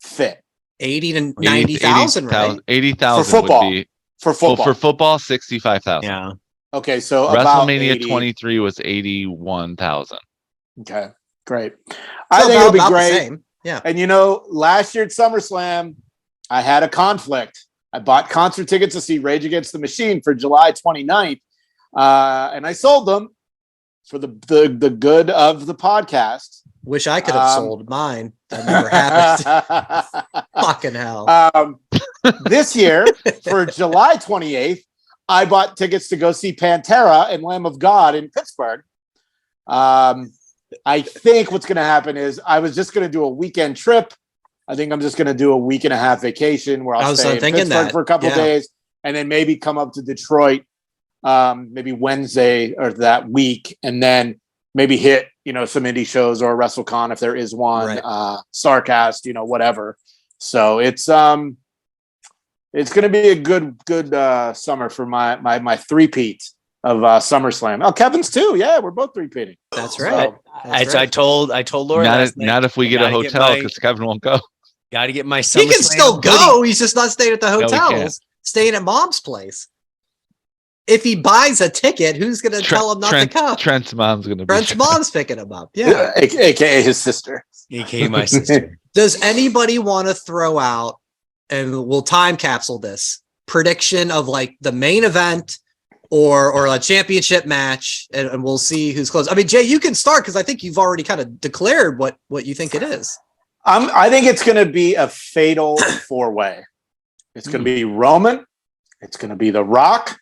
S3: fit?
S2: 80 to 90,000, right?
S4: 80,000
S3: for football.
S4: Would be
S3: for football.
S4: Well, for football, 65,000.
S5: Yeah.
S3: Okay, so
S4: WrestleMania 23 was 81,000.
S3: Okay, great. I think it'll be great.
S2: The same. Yeah.
S3: And you know, last year at SummerSlam, I had a conflict. I bought concert tickets to see Rage Against the Machine for July 29th, and I sold them for the good of the podcast.
S2: Wish I could have sold mine. That never happened. Fucking hell.
S3: This year, for July 28th, I bought tickets to go see Pantera and Lamb of God in Pittsburgh. I think what's going to happen is I was just going to do a weekend trip. I think I'm just going to do a week and a half vacation where I'll stay in Pittsburgh for a couple of days and then maybe come up to Detroit maybe Wednesday or that week, and then maybe hit, you know, some indie shows or WrestleCon if there is one, Starcast, you know, whatever. So it's It's going to be a good summer for my three-peat of SummerSlam. Oh, Kevin's too. Yeah, we're both three-peating.
S2: That's right.
S5: I told Laura last night,
S4: not if we get a hotel because Kevin won't go.
S5: Got to get my.
S2: He can still go. He's just not staying at the hotel.
S4: No,
S2: He's staying at mom's place. If he buys a ticket, who's going to tell him not to come?
S4: Trent's mom's going to be.
S2: Trent's mom's picking him up. Yeah.
S3: AKA his sister.
S5: AKA my sister.
S2: Does anybody want to throw out, and we'll time capsule this, prediction of like the main event or a championship match, and we'll see who's close. I mean, Jay, you can start because I think you've already kind of declared what you think it is.
S3: I think it's going to be a fatal four-way. It's going to be Roman. It's going to be The Rock.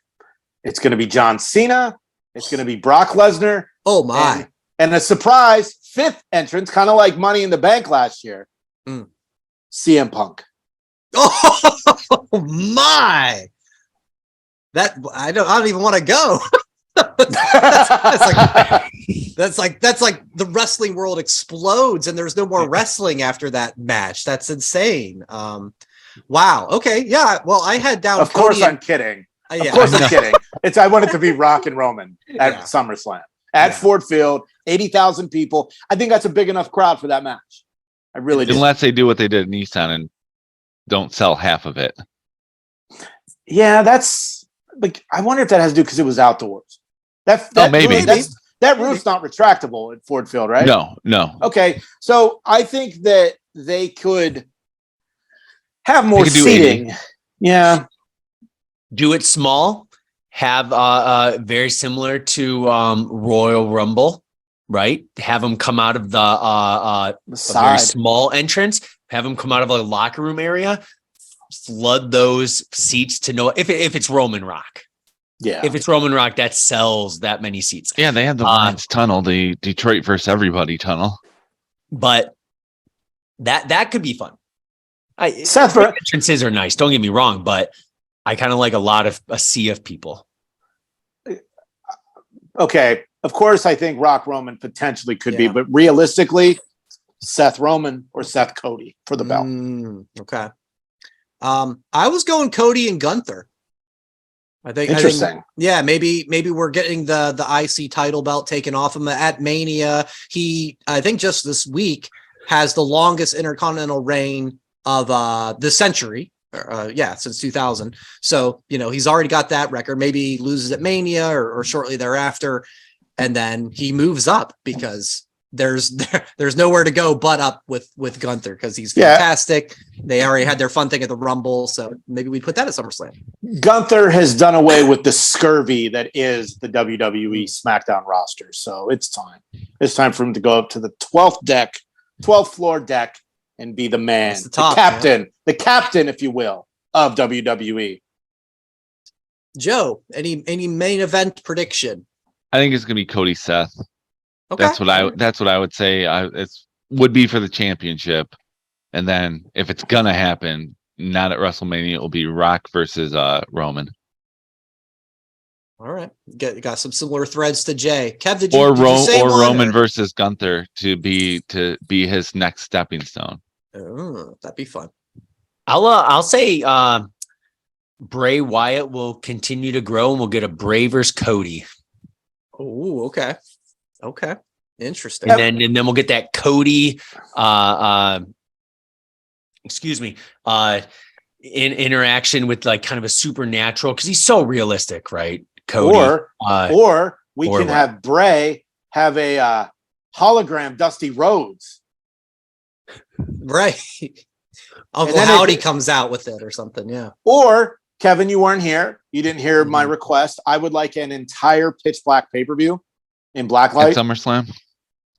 S3: It's going to be John Cena. It's going to be Brock Lesnar.
S2: Oh, my.
S3: And a surprise fifth entrance, kind of like Money in the Bank last year. CM Punk.
S2: Oh, my. That I don't even want to go. that's like the wrestling world explodes and there's no more wrestling after that match. That's insane. Wow. Okay. Yeah. Well, I had down.
S3: Of course, I'm kidding. Of course, I'm kidding. I want it to be Rock and Roman at SummerSlam at Ford Field, 80,000 people. I think that's a big enough crowd for that match. I really do.
S4: Unless they do what they did in Nissan and don't sell half of it.
S3: Yeah, that's like. I wonder if that has to do because it was outdoors.
S4: Maybe.
S3: That roof's not retractable at Ford Field, right?
S4: No.
S3: Okay, so I think that they could have more seating. Yeah.
S5: Do it small. Have very similar to Royal Rumble, right? Have them come out of the very small entrance. Have them come out of a locker room area. Flood those seats to know if it's Roman Rock.
S3: Yeah.
S5: If it's Roman Rock, that sells that many seats.
S4: Yeah, they have the Lions tunnel, the Detroit versus everybody tunnel.
S5: But that could be fun.
S3: Seth,
S5: entrances are nice. Don't get me wrong, but I kind of like a sea of people.
S3: Okay. Of course, I think Rock Roman potentially could be, but realistically, Seth Roman or Seth Cody for the belt.
S2: Okay. I was going Cody and Gunther. I think
S3: interesting.
S2: Maybe we're getting the IC title belt taken off him at Mania. I think just this week has the longest intercontinental reign of the century. Since 2000. So, he's already got that record. Maybe he loses at Mania or shortly thereafter. And then he moves up because there's nowhere to go but up with Gunther because he's fantastic. They already had their fun thing at the Rumble. So maybe we put that at SummerSlam.
S3: Gunther has done away with the scurvy that is the WWE SmackDown roster. So it's time. It's time for him to go up to the 12th floor deck and be the man, the captain, if you will, of WWE.
S2: Joe, any main event prediction?
S4: I think it's gonna be Cody Seth.
S2: Okay.
S4: That's what I would say. It would be for the championship, and then if it's gonna happen, not at WrestleMania, it will be Rock versus Roman.
S2: All right, got some similar threads to Jay. Kev, did
S4: Roman versus Gunther to be his next stepping stone?
S2: Oh, that'd be fun.
S5: I'll say Bray Wyatt will continue to grow, and we'll get a Bray versus Cody.
S2: Oh, okay, interesting.
S5: And then we'll get that Cody, interaction with like kind of a supernatural because he's so realistic, right? Cody,
S3: or we can have Bray have a hologram Dusty Rhodes.
S2: Right. Uncle Howdy comes out with it or something. Yeah.
S3: Or Kevin, you weren't here. You didn't hear my request. I would like an entire pitch black pay-per-view in blacklight.
S4: At SummerSlam.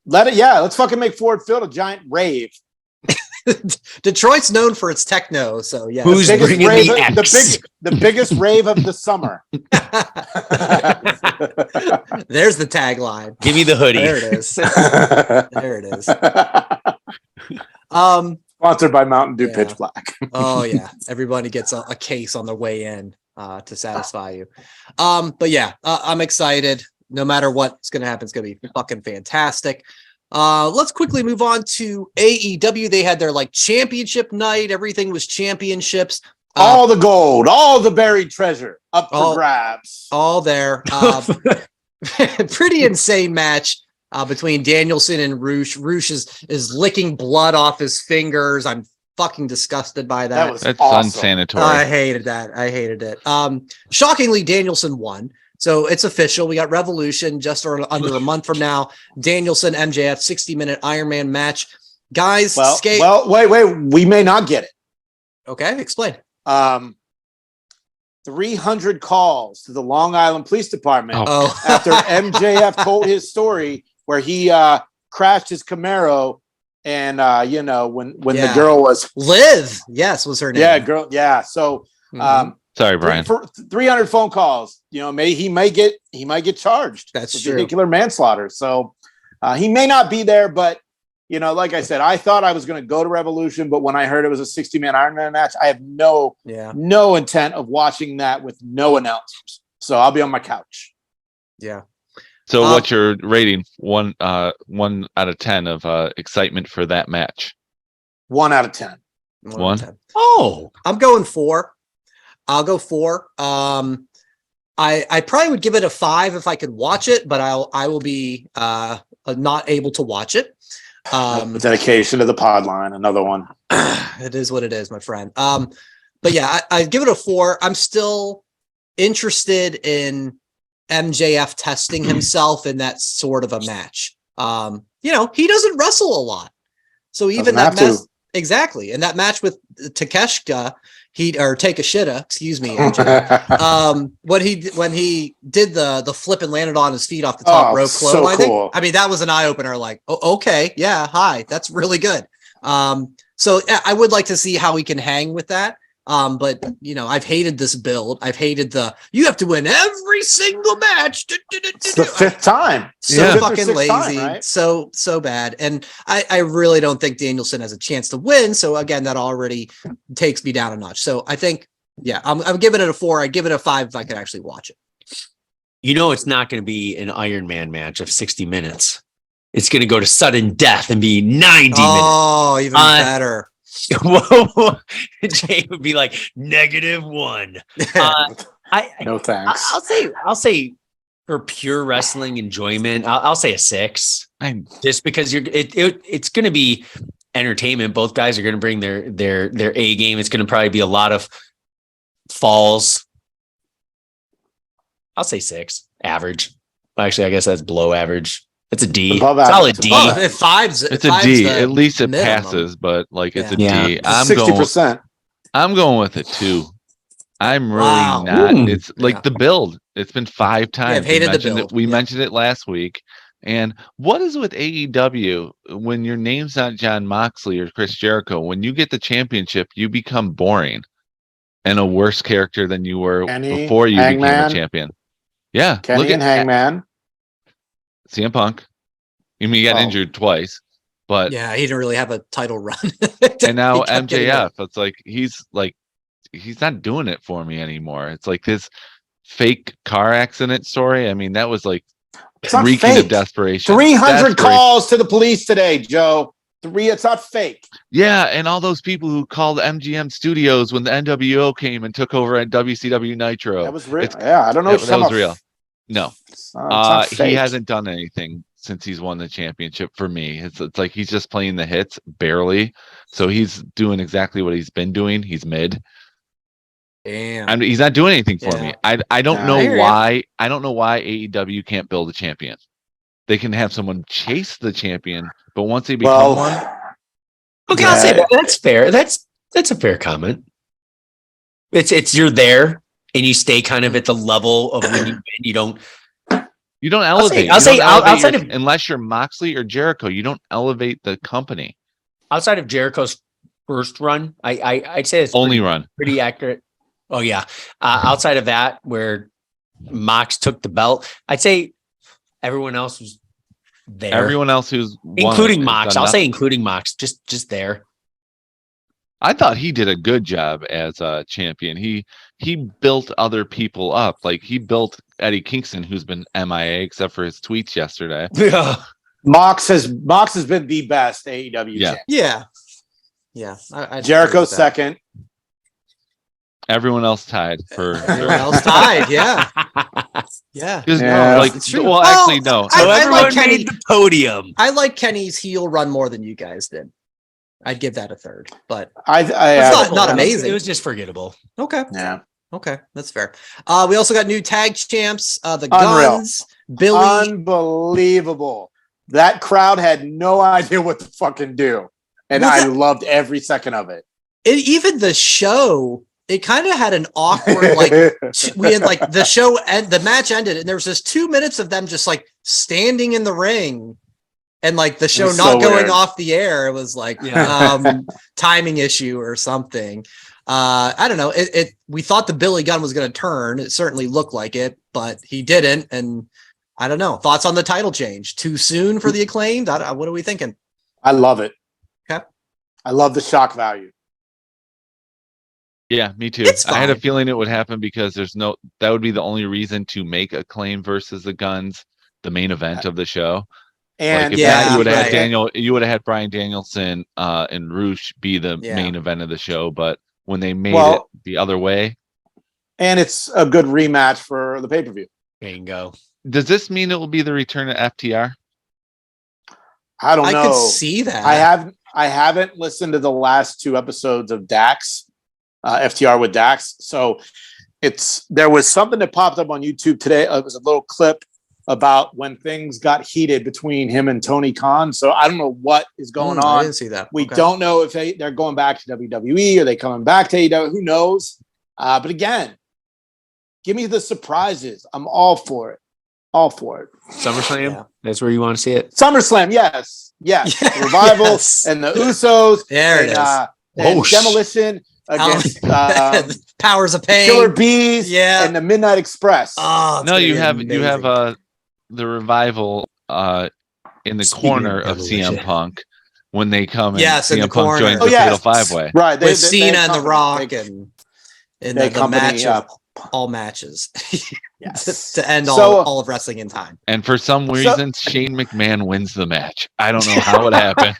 S3: Let's fucking make Ford Field a giant rave.
S2: Detroit's known for its techno, so yeah.
S5: Who's bringing
S3: the biggest rave of the summer?
S2: There's the tagline.
S5: Give me the hoodie.
S2: There it is. There it is.
S3: Sponsored by Mountain Dew Pitch Black.
S2: Oh yeah, everybody gets a case on their way in to satisfy you. But yeah, I'm excited. No matter what's going to happen, it's going to be fucking fantastic. Let's quickly move on to AEW. They had their championship night. Everything was championships.
S3: All the gold, all the buried treasure up for grabs.
S2: All there. Pretty insane match between Danielson and Roosh. Roosh is licking blood off his fingers. I'm fucking disgusted by that.
S4: That's
S3: awesome.
S4: unsanitary.
S2: I hated that. I hated it. Shockingly, Danielson won. So it's official. We got Revolution just under a month from now. Danielson, MJF, 60-minute Ironman match. Guys,
S3: wait. We may not get it.
S2: Okay, explain.
S3: 300 calls to the Long Island Police Department after MJF told his story where he crashed his Camaro and when the girl was
S2: Liv, yes, was her name.
S3: Yeah, girl, yeah. So
S4: sorry, Brian.
S3: 300 phone calls. He might get charged.
S2: That's
S3: with
S2: true.
S3: Vehicular manslaughter. So he may not be there, but like I said, I thought I was going to go to Revolution, but when I heard it was a 60-man Ironman match, I have no intent of watching that with no announcers. So I'll be on my couch.
S2: Yeah.
S4: So what's your rating? 1 out of 10 of excitement for that match?
S3: 1 out of 10.
S4: 1?
S2: Oh, I'm going 4. I'll go 4. I probably would give it a 5 if I could watch it, but I will be not able to watch it.
S3: Dedication to the pod line, another one.
S2: It is what it is, my friend. But yeah, I give it a 4. I'm still interested in MJF testing himself in that sort of a match. He doesn't wrestle a lot. So even that match, exactly. And that match with Takeshita, Takeshita, excuse me, MJF, when he did the flip and landed on his feet off the top rope clothesline.
S3: So cool.
S2: I mean, that was an eye opener. Like, okay, yeah, hi, that's really good. So I would like to see how he can hang with that. But I've hated this build. I've hated you have to win every single match.
S3: It's the 5th time.
S2: So fucking lazy.
S3: Time, right?
S2: So bad. And I really don't think Danielson has a chance to win. So again, that already takes me down a notch. So I think, I'm giving it a 4. I'd give it a 5 if I could actually watch it.
S5: It's not going to be an Iron Man match of 60 minutes. It's going to go to sudden death and be 90 minutes.
S2: Oh, even better.
S5: Whoa, Jay would be like -1.
S3: No thanks.
S5: I'll say for pure wrestling enjoyment, I'll say a 6. Just because it's going to be entertainment. Both guys are going to bring their A game. It's going to probably be a lot of falls. I'll say 6, average. Actually, I guess that's below average. It's a D. Solid D.
S2: If 5's
S4: it's a D. At least it passes, but it's a D. I'm
S3: 60%.
S4: I'm going with it 2. I'm really not. It's like the build. It's been 5 times.
S2: I've hated the build.
S4: We mentioned it last week. And what is with AEW when your name's not John Moxley or Chris Jericho? When you get the championship, you become boring and a worse character than you were before you became a champion. Yeah,
S3: Kenny and Hangman.
S4: CM Punk. I mean, he got injured twice, but
S2: he didn't really have a title run.
S4: And now MJF, it's like he's not doing it for me anymore. It's like this fake car accident story. I mean, that was like reeking of desperation.
S3: 300 calls to the police today, Joe. It's not fake.
S4: Yeah, and all those people who called MGM Studios when the NWO came and took over at WCW Nitro.
S3: That was real. I don't know if
S4: that was real. No,
S3: it's not
S4: he hasn't done anything since he's won the championship for me. It's like he's just playing the hits barely. So he's doing exactly what he's been doing. He's mid.
S2: Damn.
S4: He's not doing anything for me. I don't know why. I don't know why AEW can't build a champion. They can have someone chase the champion, but once they become one.
S5: Okay, I'll say that's fair. That's a fair comment. It's you're there and you stay kind of at the level of when you don't elevate.
S4: I'll say outside of unless you're Moxley or Jericho, you don't elevate the company.
S5: Outside of Jericho's first run, I'd say it's
S4: only run
S5: pretty accurate. Oh yeah. Outside of that, where Mox took the belt, I'd say everyone else was there.
S4: Everyone else who's
S5: including Mox. I'll say including Mox, just there.
S4: I thought he did a good job as a champion. He built other people up. Like he built Eddie Kingston, who's been MIA except for his tweets yesterday.
S5: Yeah.
S3: Mox has been the best AEW champion.
S2: Yeah. I
S3: Jericho second.
S4: Everyone else tied for
S2: Everyone else tied. Yeah. Yeah.
S4: Like,
S2: it's true.
S4: well, actually, no.
S5: So
S2: I
S5: everyone
S2: like Kenny.
S5: made the podium.
S2: I like Kenny's heel run more than you guys did. I'd give that a third, but
S3: it's
S2: not amazing.
S5: It was just forgettable.
S2: Okay.
S3: Yeah.
S2: Okay, that's fair. We also got new tag champs, the
S3: Unreal.
S2: Guns, Billy.
S3: Unbelievable. That crowd had no idea what to fucking do. And I loved every second of it.
S2: Even the show, it kind of had an awkward, like, we had like the show and the match ended, and there was just 2 minutes of them just like standing in the ring. And like the show not going weird. Off the air, it was like timing issue or something. I don't know. We thought the Billy Gunn was going to turn. It certainly looked like it, but he didn't. And I don't know. Thoughts on the title change? Too soon for the Acclaimed? What are we thinking?
S3: I love it.
S2: Okay.
S3: I love the shock value.
S4: Yeah, me too. I had a feeling it would happen because that would be the only reason to make Acclaim versus the Guns the main event of the show.
S3: And
S4: like you would have had you would have had Bryan Danielson and Roosh be the main event of the show, but when they made it the other way.
S3: And it's a good rematch for the pay-per-view.
S5: Bingo.
S4: Does this mean it will be the return of FTR?
S3: I don't know.
S2: I could see that.
S3: I haven't listened to the last 2 episodes of Dax, FTR with Dax. So there was something that popped up on YouTube today. It was a little clip about when things got heated between him and Tony Khan. So I don't know what is going on.
S2: I didn't see that.
S3: We don't know if they're going back to WWE. Are they coming back to AEW? Who knows? But again, give me the surprises. I'm all for it. All for it.
S5: SummerSlam? Yeah. That's where you want to see it?
S3: SummerSlam, yes. The Revival and the Usos.
S2: There it is.
S3: And Demolition against
S2: Powers of Pain.
S3: Killer Bees and the Midnight Express.
S2: Oh,
S4: no, you have the Revival in the corner of CM Punk when they come and CM Punk joins the Fatal 5-Way.
S2: Right. With Cena and The Rock and the match of all matches. to end all of wrestling in time.
S4: And for some reason, Shane McMahon wins the match. I don't know how it happened.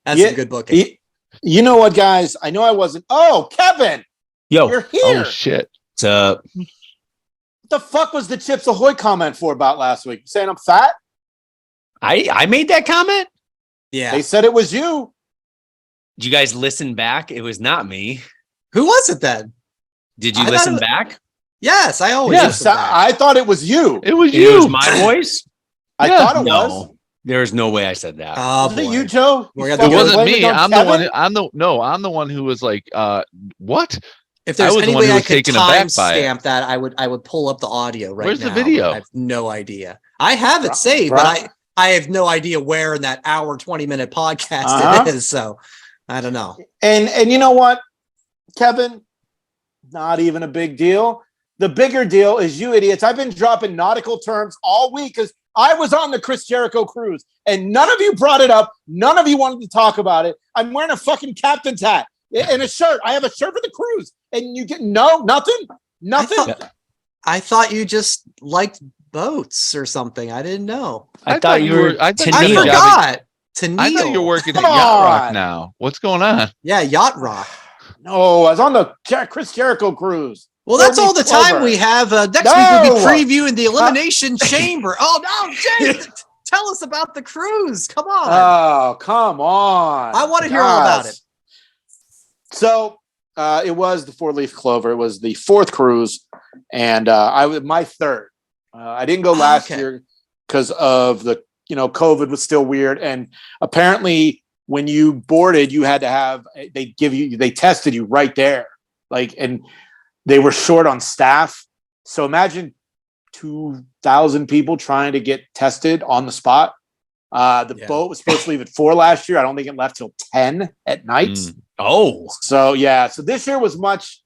S2: That's a good booking.
S3: You know what, guys? I know I wasn't. Oh, Kevin.
S5: Yo.
S3: You're here.
S4: Oh, shit.
S5: What's up?
S3: What the fuck was the Chips Ahoy comment for about last week? You saying I'm fat?
S5: I made that comment?
S2: Yeah.
S3: They said it was you.
S5: Did you guys listen back? It was not me.
S2: Who was it then?
S5: Did you listen back?
S2: Yes, I always listen back.
S3: I thought it was you.
S4: It was you.
S5: It was my voice?
S3: I thought it was.
S5: There's no way I said that.
S3: Was it you, Joe?
S4: It wasn't me. I'm the one who was like, what?
S2: If there's any way I could time stamp that, I would pull up the audio right now.
S4: Where's the video?
S2: I have no idea. I have it saved, but I have no idea where in that hour, 20-minute podcast it is. So I don't know.
S3: And you know what, Kevin? Not even a big deal. The bigger deal is you idiots. I've been dropping nautical terms all week because I was on the Chris Jericho cruise and none of you brought it up. None of you wanted to talk about it. I'm wearing a fucking captain's hat and a shirt. I have a shirt for the cruise and you get nothing.
S2: I thought you just liked boats or something. I didn't know.
S5: I thought you were.
S2: I forgot. To Neil.
S4: I thought you're working at Yacht Rock now. What's going on?
S2: Yeah, Yacht Rock.
S3: No, I was on the Chris Jericho cruise.
S2: Well, that's all the time we have. Next week we'll be previewing the Elimination Chamber. Oh, no, Jay, tell us about the cruise. Come on.
S3: Oh, come on.
S2: I want to hear all about it.
S3: So it was the 4-leaf clover. It was the 4th cruise, and I was my 3rd. I didn't go last year because of the, COVID was still weird. And apparently when you boarded, you had to have, they tested you right there. And they were short on staff. So imagine 2,000 people trying to get tested on the spot. The boat was supposed to leave at 4 last year. I don't think it left till 10 at night.
S5: Oh,
S3: so yeah. So this year was much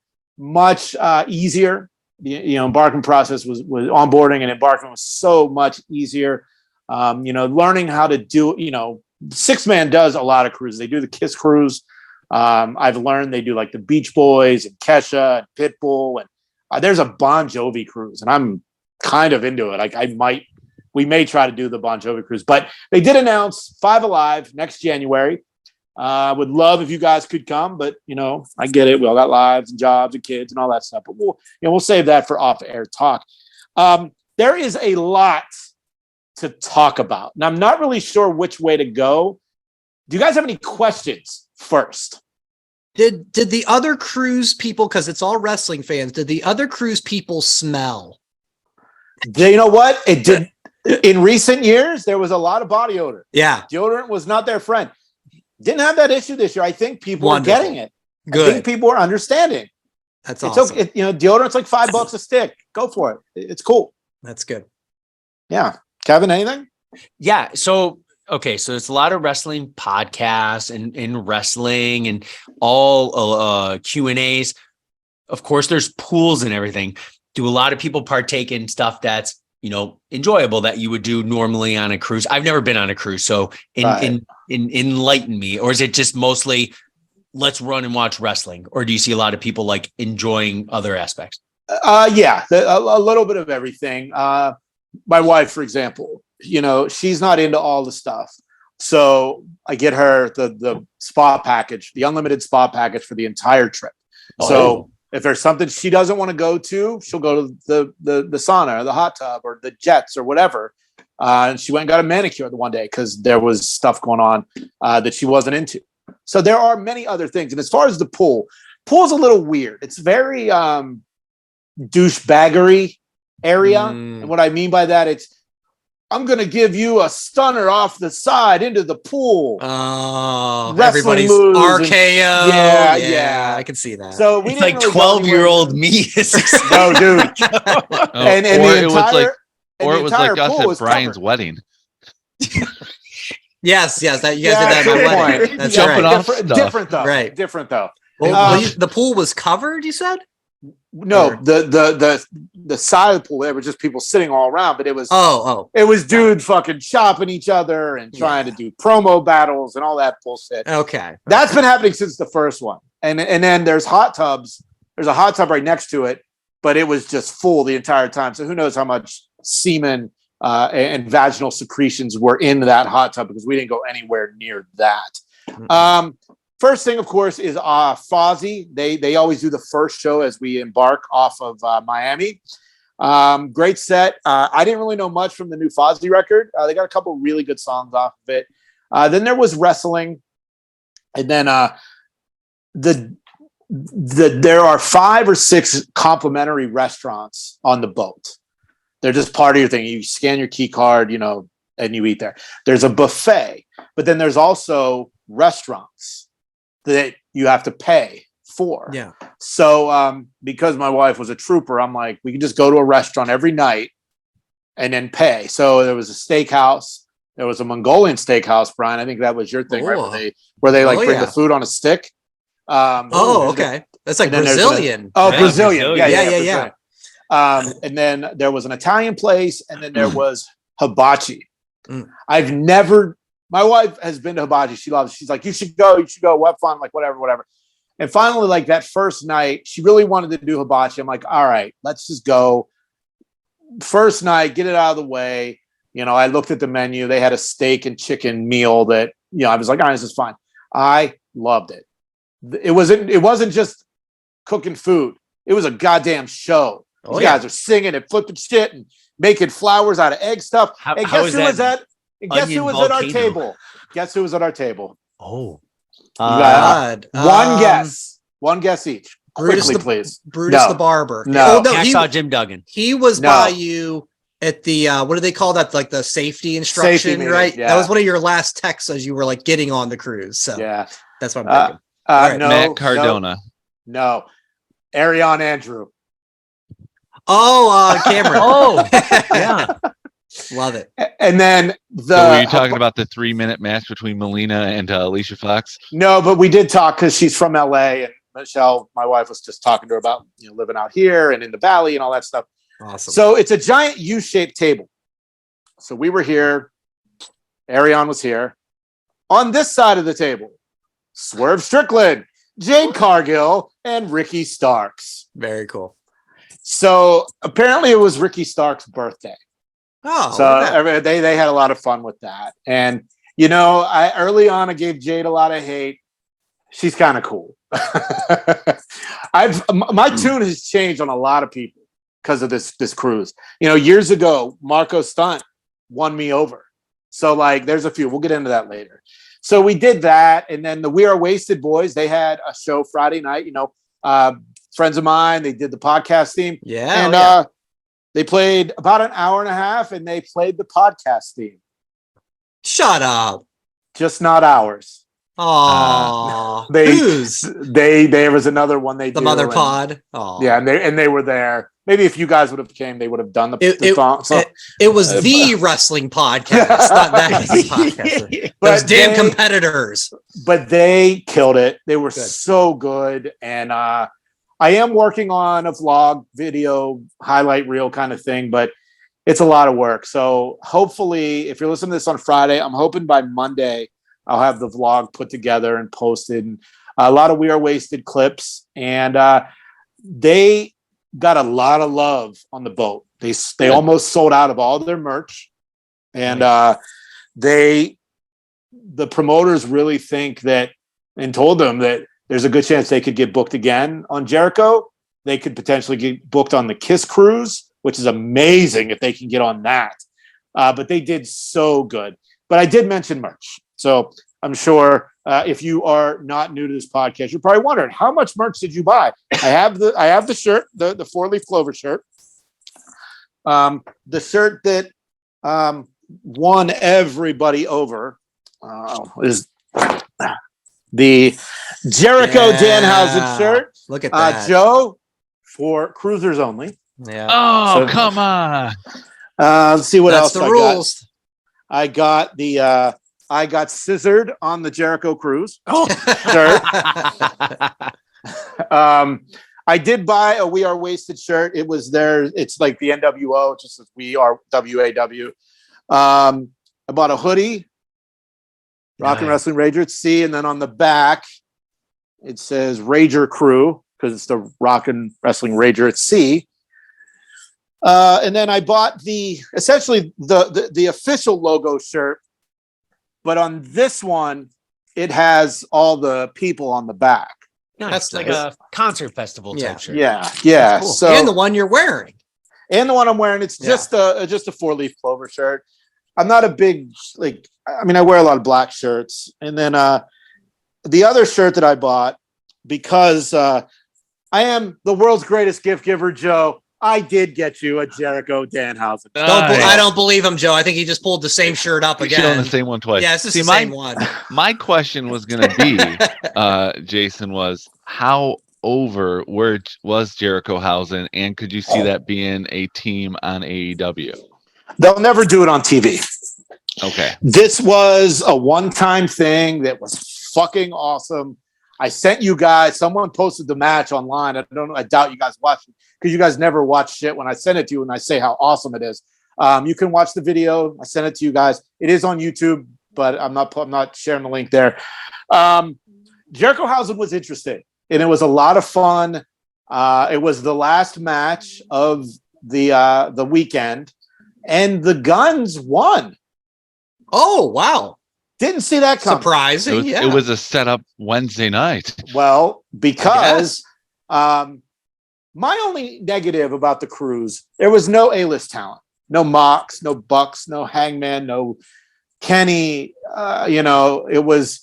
S3: easier. The embarking process was onboarding and embarking was so much easier. Learning how to do, 6-man does a lot of cruises. They do the Kiss cruise. I've learned they do like the Beach Boys and Kesha and Pitbull, and there's a Bon Jovi cruise, and I'm kind of into it. We may try to do the Bon Jovi cruise, but they did announce 5 Alive next January. Would love if you guys could come, but I get it. We all got lives and jobs and kids and all that stuff. But we'll save that for off-air talk. There is a lot to talk about, and I'm not really sure which way to go. Do you guys have any questions first?
S2: Did the other cruise people, because it's all wrestling fans, did the other cruise people smell?
S3: You know what? It did. In recent years, there was a lot of body odor.
S2: Yeah.
S3: Deodorant was not their friend. Didn't have that issue this year. I think people are getting it.
S2: Good.
S3: I think people are understanding.
S2: That's awesome.
S3: Okay. Deodorant's like $5 a stick. Go for it. It's cool.
S2: That's good.
S3: Yeah. Kevin, anything?
S5: Yeah. So it's a lot of wrestling podcasts and wrestling and all Q&As. Of course, there's pools and everything. Do a lot of people partake in stuff that's, enjoyable that you would do normally on a cruise? I've never been on a cruise, so enlighten me. Or is it just mostly let's run and watch wrestling? Or do you see a lot of people like enjoying other aspects?
S3: Yeah, a little bit of everything. My wife, for example, she's not into all the stuff. So I get her the spa package, the unlimited spa package for the entire trip.
S5: Oh.
S3: So if there's something she doesn't want to go to, she'll go to the sauna or the hot tub or the jets or whatever. And she went and got a manicure the one day because there was stuff going on that she wasn't into. So there are many other things. And as far as the pool's a little weird. It's very douchebaggery area. And what I mean by that, it's, I'm going to give you a stunner off the side into the pool.
S2: Oh,
S3: Wrestling
S2: everybody's
S3: moves
S2: RKO.
S3: Yeah.
S2: I can see that.
S3: So we
S5: It's like
S3: really
S5: 12-year-old me.
S3: No, dude. And
S4: it was like us
S3: pool
S4: at Brian's wedding.
S2: Yes, that you guys did that at my wedding. That's
S4: Jumping
S2: right.
S4: off stuff.
S3: Different though.
S2: Right.
S3: Different though.
S2: Well, the pool was covered, you said?
S3: No, the side of the pool, there were just people sitting all around, but it was it was dudes fucking chopping each other and trying to do promo battles and all that bullshit.
S2: Okay.
S3: That's been happening since the first one. And then there's hot tubs. There's a hot tub right next to it, but it was just full the entire time. So who knows how much semen and vaginal secretions were in that hot tub, because we didn't go anywhere near that. First thing, of course, is Fozzy. They always do the first show as we embark off of Miami. Great set. I didn't really know much from the new Fozzy record. They got a couple really good songs off of it. Then there was wrestling. And then there are 5 or 6 complimentary restaurants on the boat. They're just part of your thing. You scan your key card, and you eat there. There's a buffet, but then there's also restaurants that you have to pay for.
S2: Yeah.
S3: So because my wife was a trooper, I'm like, we can just go to a restaurant every night and then pay. So there was a steakhouse. There was a Mongolian steakhouse, Brian. I think that was your thing, right? Where they bring the food on a stick.
S2: Okay. That's like Brazilian.
S3: Brazilian. Yeah.
S2: Yeah.
S3: And then there was an Italian place, and then there was hibachi.
S2: Mm.
S3: My wife has been to hibachi. She loves it. She's like, you should go. We'll have fun, like whatever. And finally, like that first night, she really wanted to do hibachi. I'm like, all right, let's just go. First night, get it out of the way. I looked at the menu. They had a steak and chicken meal that, I was like, all right, this is fine. I loved it. It wasn't just cooking food. It was a goddamn show. These guys are singing and flipping shit and making flowers out of egg stuff. And guess who was at our table? Guess who was at our table?
S5: Oh,
S3: one guess each.
S2: Brutus
S3: Quickly, please.
S2: Brutus the barber.
S3: No,
S5: I saw Jim Duggan.
S2: He was by you at the what do they call that? Like the safety instruction, right?
S3: Yeah.
S2: That was one of your last texts as you were like getting on the cruise. So
S3: yeah,
S2: that's what I'm thinking.
S3: Right.
S4: Matt Cardona.
S3: No. Ariane Andrew.
S2: Cameron.
S5: Yeah.
S2: Love it.
S3: And then
S4: So were you talking about the 3-minute match between Melina and Alicia Fox?
S3: No, but we did talk because she's from LA, and Michelle, my wife, was just talking to her about living out here and in the valley and all that stuff.
S2: Awesome.
S3: So it's a giant U-shaped table. So we were here. Ariane was here. On this side of the table, Swerve Strickland, Jade Cargill, and Ricky Starks.
S2: Very cool.
S3: So apparently it was Ricky Starks' birthday.
S2: Oh,
S3: so they had a lot of fun with that. And I early on I gave Jade a lot of hate. She's kind of cool. My tune has changed on a lot of people because of this cruise. Years ago, Marco Stunt won me over. So there's a few. We'll get into that later. So we did that, and then the We Are Wasted boys, they had a show Friday night. Friends of mine, they did the podcast theme.
S2: Yeah.
S3: And they played about an hour and a half, and they played the podcast theme.
S2: Shut up.
S3: Just not ours.
S2: Oh,
S3: there was another one they
S2: the
S3: did.
S2: Mother Pod. Oh,
S3: yeah, and they were there. Maybe if you guys would have came, they would have done the song. So,
S2: it was the wrestling podcast, not that podcast. Those damn competitors.
S3: But they killed it. They were so good, and I am working on a vlog, video, highlight reel kind of thing, but it's a lot of work. So hopefully, if you're listening to this on Friday, I'm hoping by Monday I'll have the vlog put together and posted. And a lot of We Are Wasted clips, and they got a lot of love on the boat. They almost sold out of all their merch, and the promoters really think that, and told them that there's a good chance they could get booked again on Jericho. They could potentially get booked on the Kiss cruise, which is amazing if they can get on that. But they did so good. But I did mention merch. So I'm sure if you are not new to this podcast, you're probably wondering, how much merch did you buy? I have the shirt, the 4-leaf clover shirt. The shirt that won everybody over is the Jericho Danhausen shirt.
S2: Look at that.
S3: Joe, for cruisers only.
S2: Yeah.
S4: Oh, come on.
S3: Let's see what else
S2: That's the rules.
S3: I got I got scissored on the Jericho cruise shirt. I did buy a We Are Wasted shirt. It was there. It's like the NWO, just as We Are WAW. I bought a hoodie, Rock and Wrestling Rager at Sea, and then on the back it says Rager Crew because it's the Rock and Wrestling Rager at Sea. And then I bought essentially the official logo shirt, but on this one, it has all the people on the back.
S5: Nice.
S2: That's
S5: like
S2: nice.
S5: A concert festival type shirt.
S3: Yeah.
S2: Cool.
S3: So,
S2: and the one you're wearing.
S3: And the one I'm wearing, it's just a 4-leaf clover shirt. I'm not a big I wear a lot of black shirts. And then the other shirt that I bought, because I am the world's greatest gift giver, Joe, I did get you a Jericho Danhausen.
S2: I don't believe him, Joe. I think he just pulled the same shirt up again.
S4: On the same one twice.
S2: Yeah, it's just the same one.
S4: My question was going to be, Jason, was how over was Jericho Hausen, and could you see that being a team on AEW?
S3: They'll never do it on TV.
S4: Okay.
S3: This was a one-time thing that was fucking awesome. I sent you guys, someone posted the match online. I doubt you guys watched it because you guys never watch shit when I send it to you and I say how awesome it is. You can watch the video. I sent it to you guys. It is on YouTube, but I'm not sharing the link there. Jericho Hausen was interesting, and it was a lot of fun. It was the last match of the weekend, and the Guns won.
S2: Oh, wow.
S3: Didn't see that coming.
S2: Surprising.
S4: It was a setup Wednesday night.
S3: Well, because my only negative about the cruise, there was no A-list talent. No Mox, no Bucks, no Hangman, no Kenny. It was,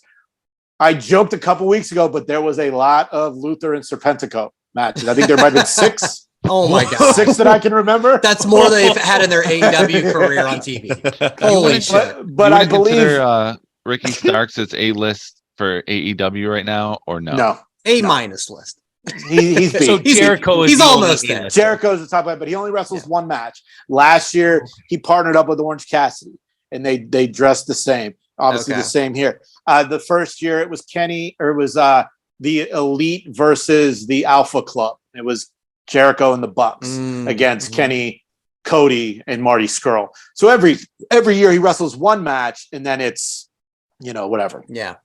S3: I joked a couple weeks ago, but there was a lot of Luther and Serpentico matches. I think there might have been 6.
S2: Oh my God.
S3: 6 that I can remember.
S2: That's more than they've had in their AEW career on TV. Holy shit.
S3: But I believe
S4: Ricky Starks is A-list for AEW right now, or no?
S3: No.
S2: A-minus list.
S3: He's beat.
S5: So Jericho is
S2: he's almost there.
S3: Jericho's the top guy, but he only wrestles one match. Last year, he partnered up with Orange Cassidy, and they dressed the same. Obviously, the same here. The first year, it was Kenny, or it was the Elite versus the Alpha Club. It was Jericho and the Bucks against Kenny, Cody, and Marty Scurll. So every year he wrestles one match, and then it's whatever.
S2: Yeah.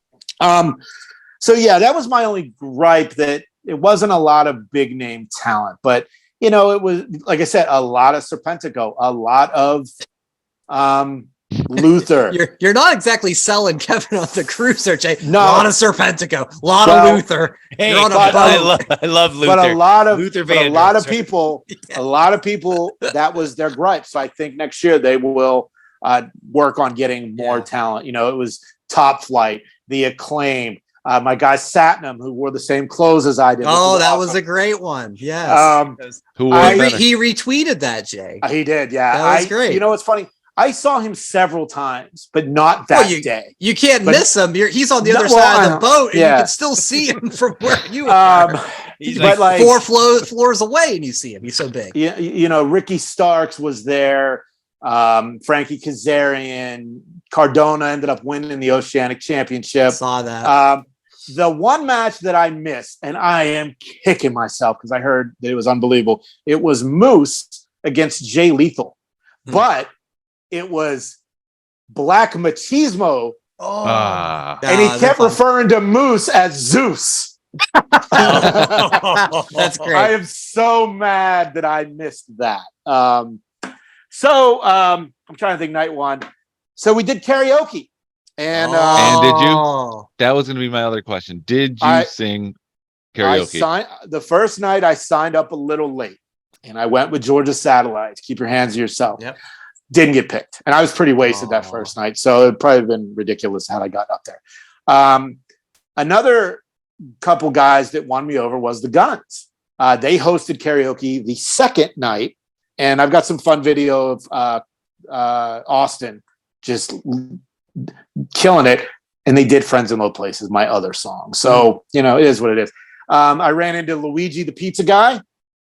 S3: So that was my only gripe, that it wasn't a lot of big name talent, but it was, like I said, a lot of Serpentico, a lot of Luther.
S2: You're not exactly selling Kevin on the cruiser, Jay.
S3: No.
S2: A lot of Serpentico, a lot
S3: Well,
S2: of Luther.
S5: Hey,
S2: You're on a
S3: but,
S2: boat.
S5: I love Luther.
S3: But a lot of
S5: Vandross, right?
S3: people, a lot of people, that was their gripe. So I think next year they will work on getting more talent. You know, it was Top Flight, The Acclaim, my guy Satnam, who wore the same clothes as I did.
S2: Oh, that
S3: awesome.
S2: was a great one. Yes.
S4: Who
S2: He retweeted that, Jay.
S3: He did, yeah.
S2: That was great.
S3: You know what's funny? I saw him several times, but not that day.
S2: You can't miss him. He's on the other side of the boat, and you can still see him from where you are.
S5: He's
S3: like
S2: 4 floors away, and you see him. He's so big.
S3: Yeah, you know, Ricky Starks was there. Frankie Kazarian, Cardona ended up winning the Oceanic Championship.
S2: Saw that.
S3: The one match that I missed, and I am kicking myself because I heard that it was unbelievable. It was Moose against Jay Lethal, but it was Black Machismo. And he kept referring to Moose as Zeus.
S2: That's great.
S3: I am so mad that I missed that. I'm trying to think night one. So we did karaoke. And
S4: did you? That was going to be my other question. Did you sing karaoke?
S3: The first night I signed up a little late, and I went with Georgia Satellites. Keep your hands to yourself.
S2: Yep.
S3: Didn't get picked, and I was pretty wasted that first night, so it'd probably been ridiculous how I got up there. Another couple guys that won me over was the Guns. They hosted karaoke the second night, and I've got some fun video of Austin just killing it, and they did Friends in Low Places, my other song. So, you know, it is what it is. I ran into Luigi, the pizza guy.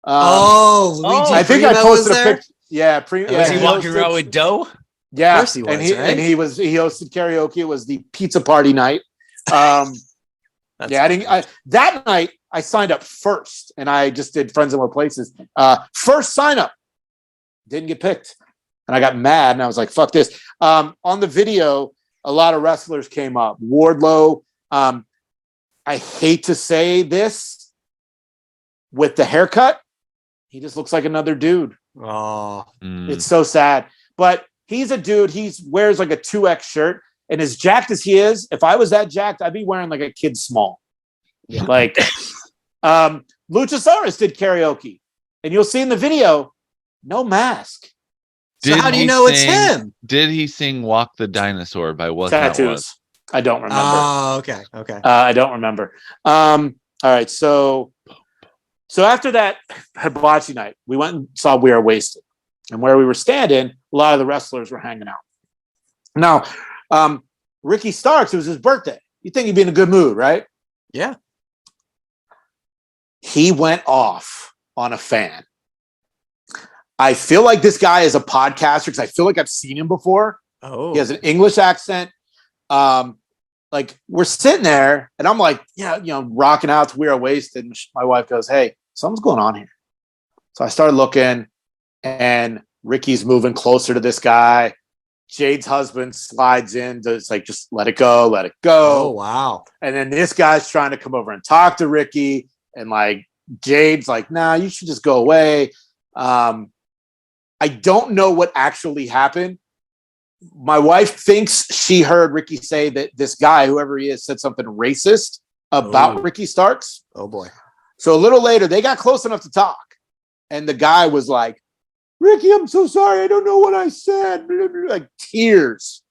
S2: Luigi.
S3: I think I posted a picture. Yeah.
S5: Was he walking around with dough?
S3: Yeah.
S2: Of course he was,
S3: and he hosted karaoke. It was the pizza party night. That night I signed up first, and I just did Friends in Low Places. First sign up. Didn't get picked. And I got mad, and I was like, fuck this. On the video, a lot of wrestlers came up. Wardlow, I hate to say this, with the haircut, he just looks like another dude. It's so sad. But he's a dude, he wears like a 2X shirt, and as jacked as he is, if I was that jacked, I'd be wearing like a kid small. Yeah. Like, Luchasaurus did karaoke, and you'll see in the video, no mask.
S2: So how do you know it's him?
S4: Did he sing "Walk the Dinosaur" by what that was?
S3: I don't remember.
S2: Oh, okay.
S3: I don't remember. All right, so after that hibachi night, we went and saw We Are Wasted, and where we were standing, a lot of the wrestlers were hanging out. Now, Ricky Starks, it was his birthday. You think he'd be in a good mood, right?
S2: Yeah.
S3: He went off on a fan. I feel like this guy is a podcaster because I feel like I've seen him before.
S2: Oh,
S3: he has an English accent. Like we're sitting there, and I'm like, rocking out to We Are Wasted. And my wife goes, "Hey, something's going on here." So I started looking, and Ricky's moving closer to this guy. Jade's husband slides in to just let it go, let it go.
S2: Oh, wow.
S3: And then this guy's trying to come over and talk to Ricky, and like Jade's like, "Nah, you should just go away." I don't know what actually happened. My wife thinks she heard Ricky say that this guy, whoever he is, said something racist about Ricky Starks.
S2: Oh, boy.
S3: So a little later, they got close enough to talk. And the guy was like, "Ricky, I'm so sorry. I don't know what I said." Like tears.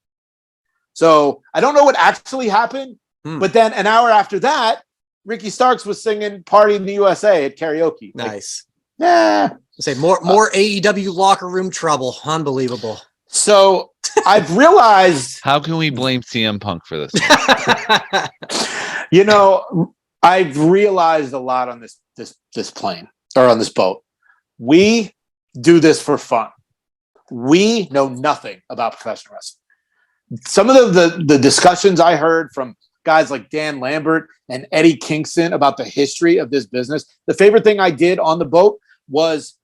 S3: So I don't know what actually happened. But then an hour after that, Ricky Starks was singing Party in the USA at karaoke.
S2: Nice.
S3: Say
S2: more AEW locker room trouble. Unbelievable.
S3: So I've realized.
S4: How can we blame CM Punk for this?
S3: I've realized a lot on this plane or on this boat. We do this for fun. We know nothing about professional wrestling. Some of the discussions I heard from guys like Dan Lambert and Eddie Kingston about the history of this business. The favorite thing I did on the boat was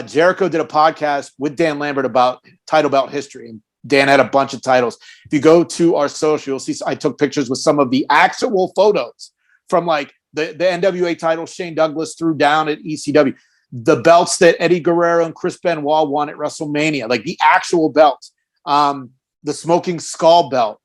S3: Jericho did a podcast with Dan Lambert about title belt history. And Dan had a bunch of titles. If you go to our social, you'll see I took pictures with some of the actual photos from like the NWA title Shane Douglas threw down at ECW. The belts that Eddie Guerrero and Chris Benoit won at WrestleMania, like the actual belts. The the Smoking Skull belt.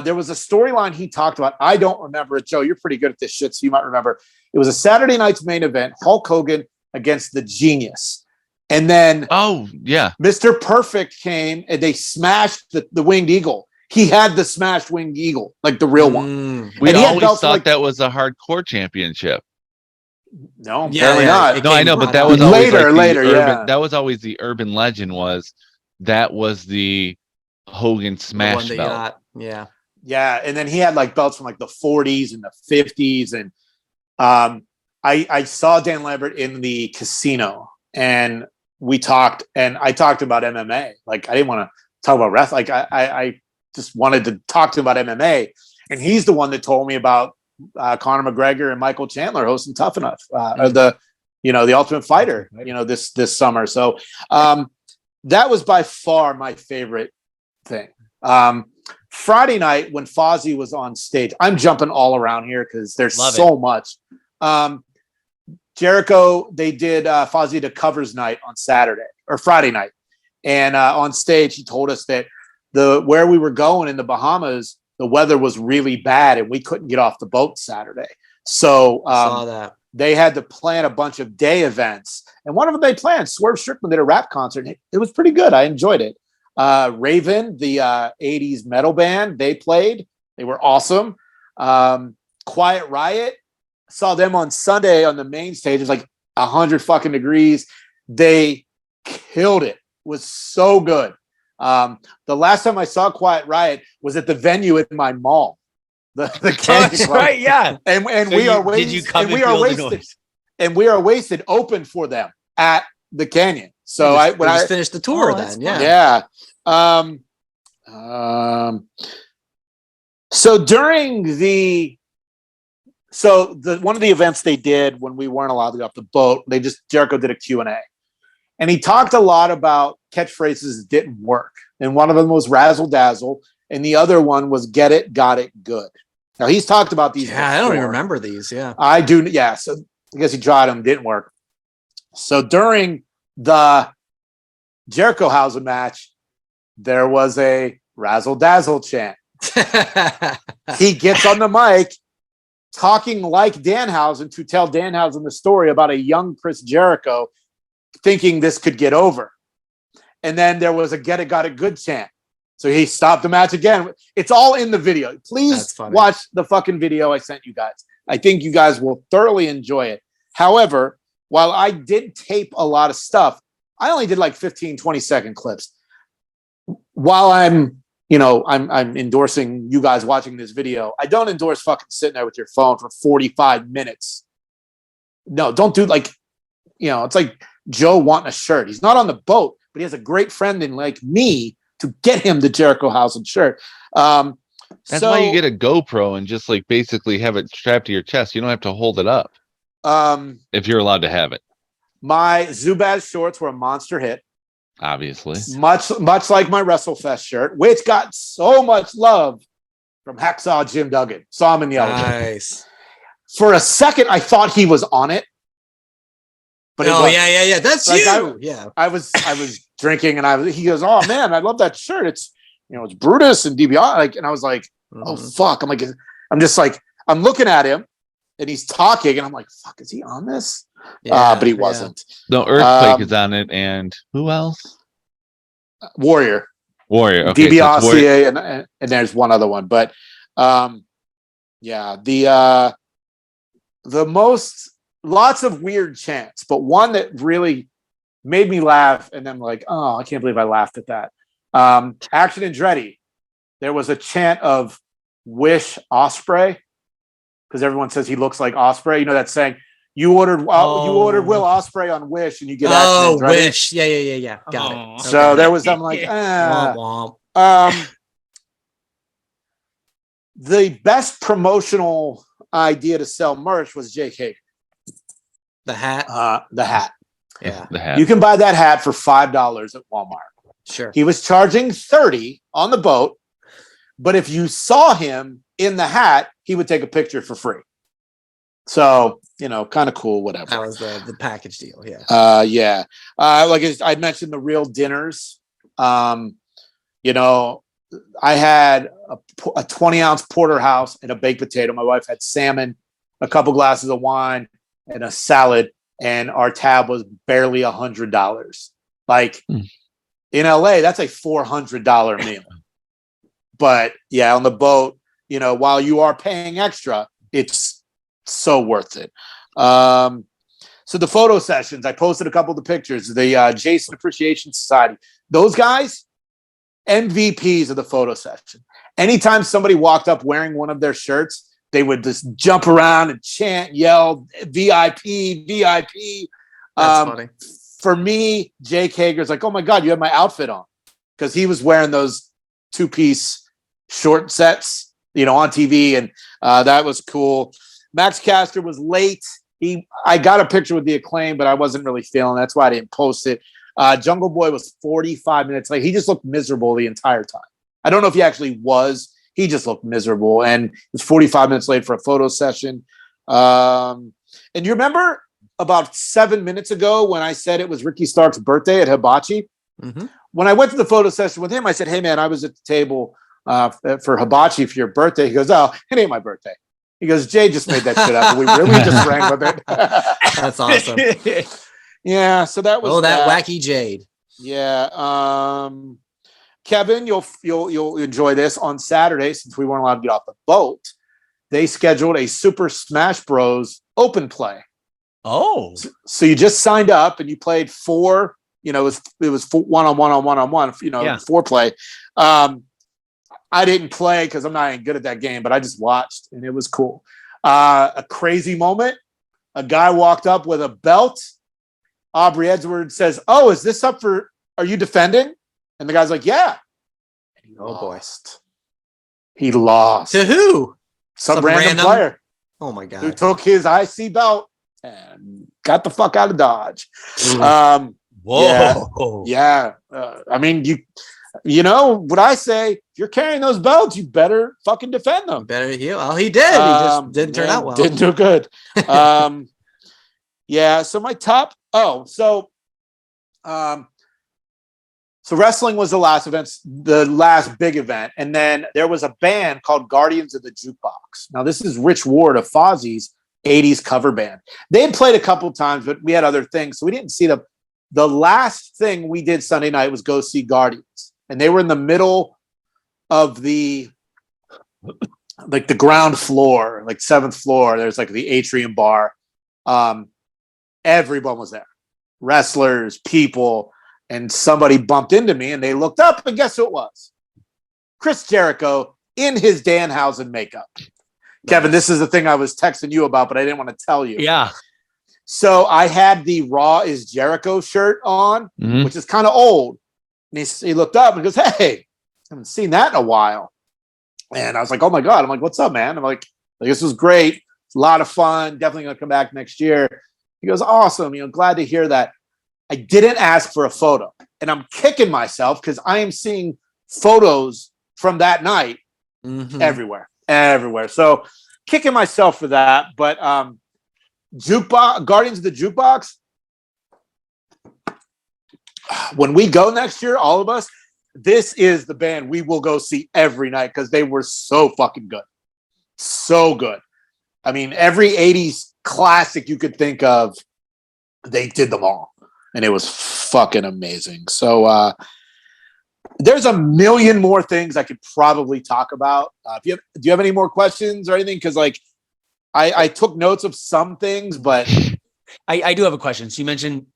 S3: There was a storyline he talked about. I don't remember it. Joe, you're pretty good at this shit, so you might remember. It was a Saturday night's main event, Hulk Hogan against the Genius. And then Mr. Perfect came and they smashed the Winged Eagle. He had the smashed Winged Eagle, like the real one.
S4: We always thought that was a hardcore championship.
S3: No, apparently not.
S4: No, I know, but that was later. That was always the urban legend that was the Hogan smash belt.
S3: Yeah. And then he had like belts from like the 40s and the 50s. And I saw Dan Lambert in the casino and we talked, and I talked about MMA. Like I didn't want to talk about wrestling. Like I just wanted to talk to him about MMA. And he's the one that told me about Conor McGregor and Michael Chandler hosting Tough Enough, or the Ultimate Fighter, this summer. So that was by far my favorite thing. Friday night when Fozzy was on stage, I'm jumping all around here because there's so much. Jericho, they did Fozzy the Covers night on Saturday or Friday night. And on stage, he told us that where we were going in the Bahamas, the weather was really bad and we couldn't get off the boat Saturday. So
S2: saw that.
S3: They had to plan a bunch of day events. And one of them they planned, Swerve Strickland did a rap concert. It was pretty good. I enjoyed it. Raven, the 80s metal band, they played. They were awesome. Quiet Riot, saw them on Sunday on the main stage. It was like 100 fucking degrees. They killed it. It was so good. The last time I saw Quiet Riot was at the venue at my mall.
S5: That's right, yeah.
S3: And so we are wasted. Did you come and we are wasted open for them at the Canyon. So I
S2: finished the tour then.
S3: Yeah. So during one of the events they did when we weren't allowed to go off the boat, Jericho did a Q&A. And he talked a lot about catchphrases that didn't work. And one of them was razzle dazzle. And the other one was get it, got it, good. Now he's talked about these.
S2: Yeah, I don't even remember these. Yeah.
S3: I do. Yeah. So I guess he tried them, didn't work. So during the Jericho Hauser match, there was a razzle dazzle chant. He gets on the mic talking like Danhausen to tell Danhausen the story about a young Chris Jericho thinking this could get over. And then there was a get it, got it good chant. So he stopped the match again. It's all in the video. Please watch the fucking video I sent you guys. I think you guys will thoroughly enjoy it. However, while I did tape a lot of stuff, I only did like 15, 20-second clips. While I'm endorsing you guys watching this video, I don't endorse fucking sitting there with your phone for 45 minutes. No, don't do it's like Joe wanting a shirt. He's not on the boat, but he has a great friend in like me to get him the Jericho Hausen shirt.
S4: That's why you get a GoPro and just like basically have it strapped to your chest. You don't have to hold it up. If you're allowed to have it.
S3: My Zubaz shorts were a monster hit.
S4: Obviously.
S3: Much like my WrestleFest shirt, which got so much love from Hacksaw Jim Duggan. Saw him in the elevator.
S2: Nice.
S3: For a second, I thought he was on it. But
S2: yeah. That's like
S3: I was drinking and he goes, "Oh man, I love that shirt. It's it's Brutus and DiBiase." And I was like, "Oh fuck." I'm looking at him and he's talking and I'm like, "Fuck, is he on this?" But he wasn't.
S4: No, Earthquake is on it, and who else?
S3: Warrior.
S4: Okay,
S3: DiBiase and there's one other one. But the lots of weird chants, but one that really made me laugh, and I'm like, oh, I can't believe I laughed at that. Action Andretti, there was a chant of Wish Ospreay, because everyone says he looks like Ospreay. You know that saying, you ordered Will Ospreay on Wish, and you get Action Andretti.
S2: Wish, yeah, got it.
S3: So there was, I'm like,
S2: womp, womp.
S3: The best promotional idea to sell merch was Jake Hager.
S2: The hat?
S3: The hat.
S2: Yeah.
S4: The hat.
S3: You can buy that hat for $5 at Walmart.
S2: Sure.
S3: He was charging $30 on the boat, but if you saw him in the hat, he would take a picture for free. So, kind of cool, whatever.
S2: That was the package deal, yeah.
S3: Yeah. Like I mentioned, the real dinners. I had a 20-ounce porterhouse and a baked potato. My wife had salmon, a couple glasses of wine, and a salad. And our tab was barely $100. Like in LA, that's a $400 meal. But yeah, on the boat, while you are paying extra, it's so worth it. So the photo sessions, I posted a couple of the pictures. The Jason Appreciation Society, those guys, MVPs of the photo session. Anytime somebody walked up wearing one of their shirts, they would just jump around and chant, yell, VIP, VIP.
S2: That's funny.
S3: For me, Jake Hager's like, oh my God, you have my outfit on. Because he was wearing those 2-piece short sets, on TV. And that was cool. Max Caster was late. I got a picture with the Acclaim, but I wasn't really feeling it. That's why I didn't post it. Jungle Boy was 45 minutes late. He just looked miserable the entire time. I don't know if he actually was. He just looked miserable, and he was 45 minutes late for a photo session. And you remember about 7 minutes ago when I said it was Ricky Stark's birthday at Hibachi?
S2: Mm-hmm.
S3: When I went to the photo session with him, I said, hey, man, I was at the table for Hibachi for your birthday. He goes, oh, it ain't my birthday. He goes, Jay just made that shit up. We really just ran with it.
S2: That's awesome.
S3: Yeah, so that was
S2: that wacky Jade.
S3: Yeah. Kevin, you'll enjoy this. On Saturday, since we weren't allowed to get off the boat, they scheduled a Super Smash Bros. Open play.
S5: Oh.
S3: So you just signed up and you played 4, it was one-on-one, 4 play. I didn't play because I'm not even good at that game, but I just watched and it was cool. A crazy moment. A guy walked up with a belt. Aubrey Edwards says, oh, is this up for, are you defending? And the guy's like, yeah. And he lost. He lost.
S2: To who?
S3: Some random player.
S2: Oh my God.
S3: Who took his IC belt and got the fuck out of Dodge.
S5: Whoa.
S3: Yeah. I mean, you know what I say, if you're carrying those belts, you better fucking defend them.
S2: Better heal. Well, he did. He just didn't turn out well.
S3: Didn't do good. Yeah. So my top. So wrestling was the last event, the last big event. And then there was a band called Guardians of the Jukebox. Now, this is Rich Ward of Fozzie's 80s cover band. They had played a couple times, but we had other things. So we didn't see them. The last thing we did Sunday night was go see Guardians. And they were in the middle of the ground floor, 7th floor. There's the atrium bar. Everyone was there. Wrestlers, people. And somebody bumped into me and they looked up and guess who it was? Chris Jericho in his Danhausen makeup. Kevin, this is the thing I was texting you about, but I didn't want to tell you.
S5: Yeah.
S3: So I had the Raw is Jericho shirt on, which is kind of old. And he looked up and goes, hey, I haven't seen that in a while. And I was like, oh my God. I'm like, what's up, man? I'm like this was great. It's a lot of fun. Definitely going to come back next year. He goes, awesome. Glad to hear that. I didn't ask for a photo, and I'm kicking myself because I am seeing photos from that night everywhere. So kicking myself for that. But Jukebox, Guardians of the Jukebox, when we go next year, all of us, this is the band we will go see every night because they were so fucking good. So good. I mean, every 80s classic you could think of, they did them all. And it was fucking amazing. So there's a million more things I could probably talk about. Do you have any more questions or anything? Because I took notes of some things, but
S5: I do have a question. So you mentioned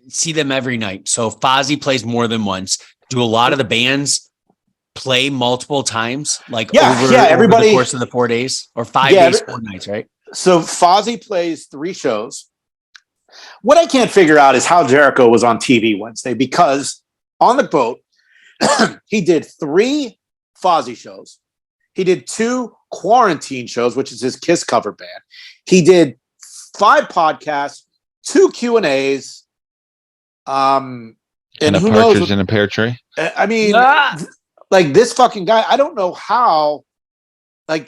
S5: see them every night. So Fozzy plays more than once. Do a lot of the bands play multiple times? Over the course of the 4 days or 5 days, 4 nights, right?
S3: So Fozzy plays 3 shows. What I can't figure out is how Jericho was on TV Wednesday, because on the boat, he did 3 Fozzy shows. He did 2 Quarantine shows, which is his Kiss cover band. He did 5 podcasts, 2 Q&As. And
S4: a
S3: who
S4: partridge
S3: knows?
S4: in a pear tree.
S3: I mean, this fucking guy, I don't know how, he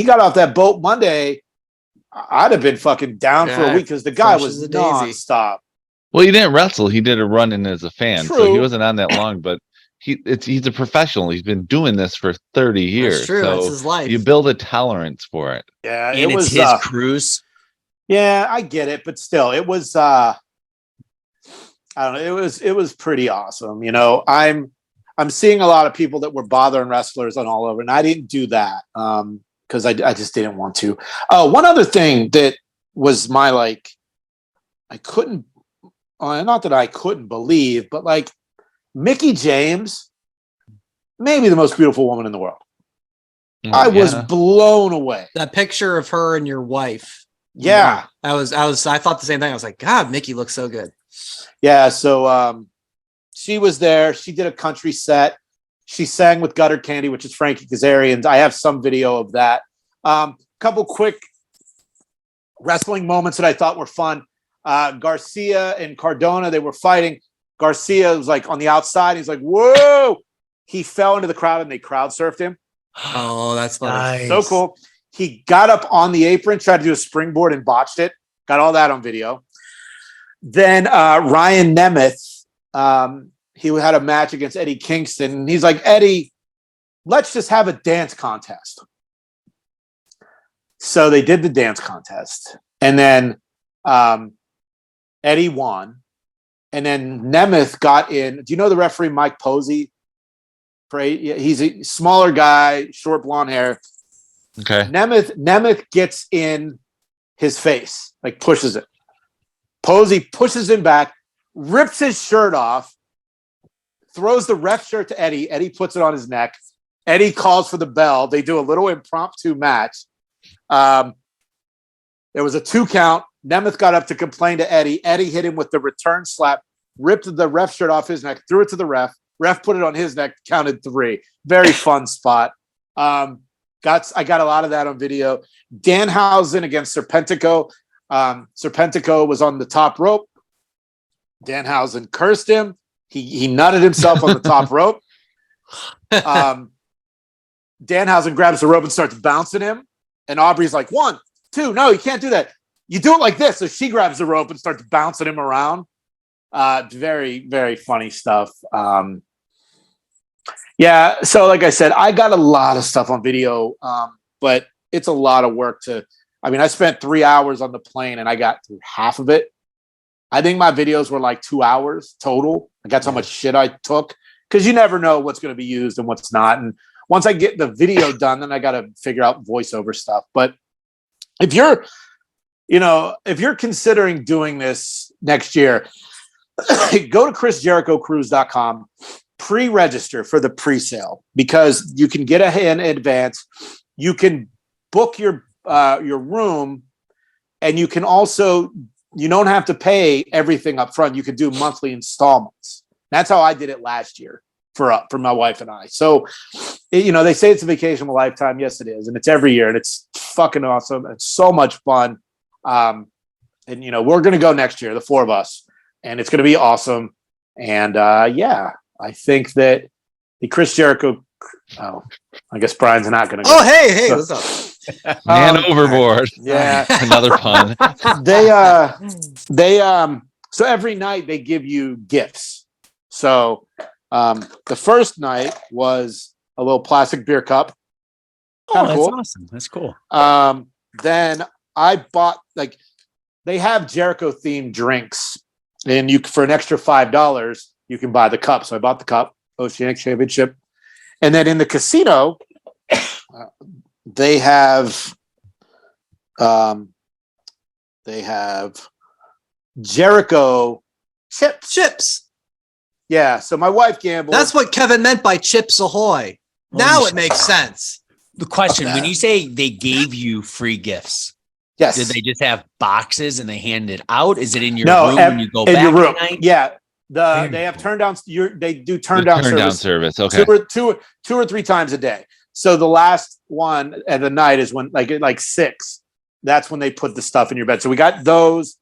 S3: got off that boat Monday. I'd have been fucking down for a week because the guy was nonstop.
S4: Well, he didn't wrestle. He did a run-in as a fan.
S3: True.
S4: So he wasn't on that long, but he's a professional. He's been doing this for 30 years.
S2: That's true.
S4: So
S2: that's his life.
S4: you build a tolerance for it.
S3: Yeah,
S5: And it's his cruise.
S3: Yeah, I get it, but still, it was I don't know, it was pretty awesome. You know, I'm seeing a lot of people that were bothering wrestlers on all over, and I didn't do that because I just didn't want to. One other thing that was my I couldn't, not that I couldn't believe, but like Mickie James, maybe the most beautiful woman in the world. I was blown away.
S2: That picture of her and your wife.
S3: Yeah.
S2: Wow. I thought the same thing. I was like, God, Mickie looks so good.
S3: Yeah. So she was there. She did a country set. She sang with Gutter Candy, which is Frankie Kazarian. I have some video of that. Couple quick wrestling moments that I thought were fun. Garcia and Cardona, they were fighting. Garcia was like on the outside. He's like, whoa. He fell into the crowd and they crowd surfed him.
S2: Oh, that's funny.
S5: Nice.
S3: So cool. He got up on the apron, tried to do a springboard and botched it. Got all that on video. Then Ryan Nemeth, he had a match against Eddie Kingston. And he's like, Eddie, let's just have a dance contest. So they did the dance contest. And then Eddie won. And then Nemeth got in. Do you know the referee, Mike Posey? He's a smaller guy, short blonde hair.
S4: Okay.
S3: Nemeth gets in his face, like pushes it. Posey pushes him back, rips his shirt off, throws the ref shirt to Eddie. Eddie puts it on his neck. Eddie calls for the bell. They do a little impromptu match. There was a 2 count. Nemeth got up to complain to Eddie. Eddie hit him with the return slap, ripped the ref shirt off his neck, threw it to the ref. Ref put it on his neck, counted 3. Very fun spot. I got a lot of that on video. Danhausen against Serpentico. Serpentico was on the top rope. Danhausen cursed him. He nutted himself on the top rope. Danhausen grabs the rope and starts bouncing him. And Aubrey's like, 1, 2, no, you can't do that. You do it like this. So she grabs the rope and starts bouncing him around. Very, very funny stuff. Yeah. So like I said, I got a lot of stuff on video, but it's a lot of work I spent 3 hours on the plane and I got through half of it. I think my videos were like 2 hours total. That's how much shit I took because you never know what's going to be used and what's not. And once I get the video done, then I got to figure out voiceover stuff. But if you're considering doing this next year, go to ChrisJerichoCruise.com, pre-register for the pre-sale because you can get in advance. You can book your room, and you can also you don't have to pay everything up front. You could do monthly installments. That's how I did it last year for my wife and I. So, they say it's a vacation of a lifetime. Yes, it is, and it's every year, and it's fucking awesome. It's so much fun. And we're gonna go next year, the 4 of us. And it's going to be awesome. And I think that the Chris Jericho. Oh, I guess Brian's not going to go.
S2: Oh, hey, what's up?
S4: Man overboard.
S3: Yeah.
S4: Another pun.
S3: So every night they give you gifts. So the first night was a little plastic beer cup.
S5: Oh, that's awesome. That's cool.
S3: Then I bought they have Jericho themed drinks. And for an extra $5, you can buy the cup. So I bought the cup, Oceanic Championship. And then in the casino, they have Jericho chips. Yeah. So my wife gambled.
S2: That's what Kevin meant by Chips Ahoy. Now it makes sense.
S5: The question, when you say they gave you free gifts,
S3: yes.
S5: Did they just have boxes and they hand it out? Is it in your room
S3: when
S5: you go
S3: in
S5: back
S3: your room?
S5: at night?
S3: Yeah. They have turn down. They do turn down service.
S4: Okay.
S3: Two or 3 times a day. So the last one at the night is when like 6. That's when they put the stuff in your bed. So we got those.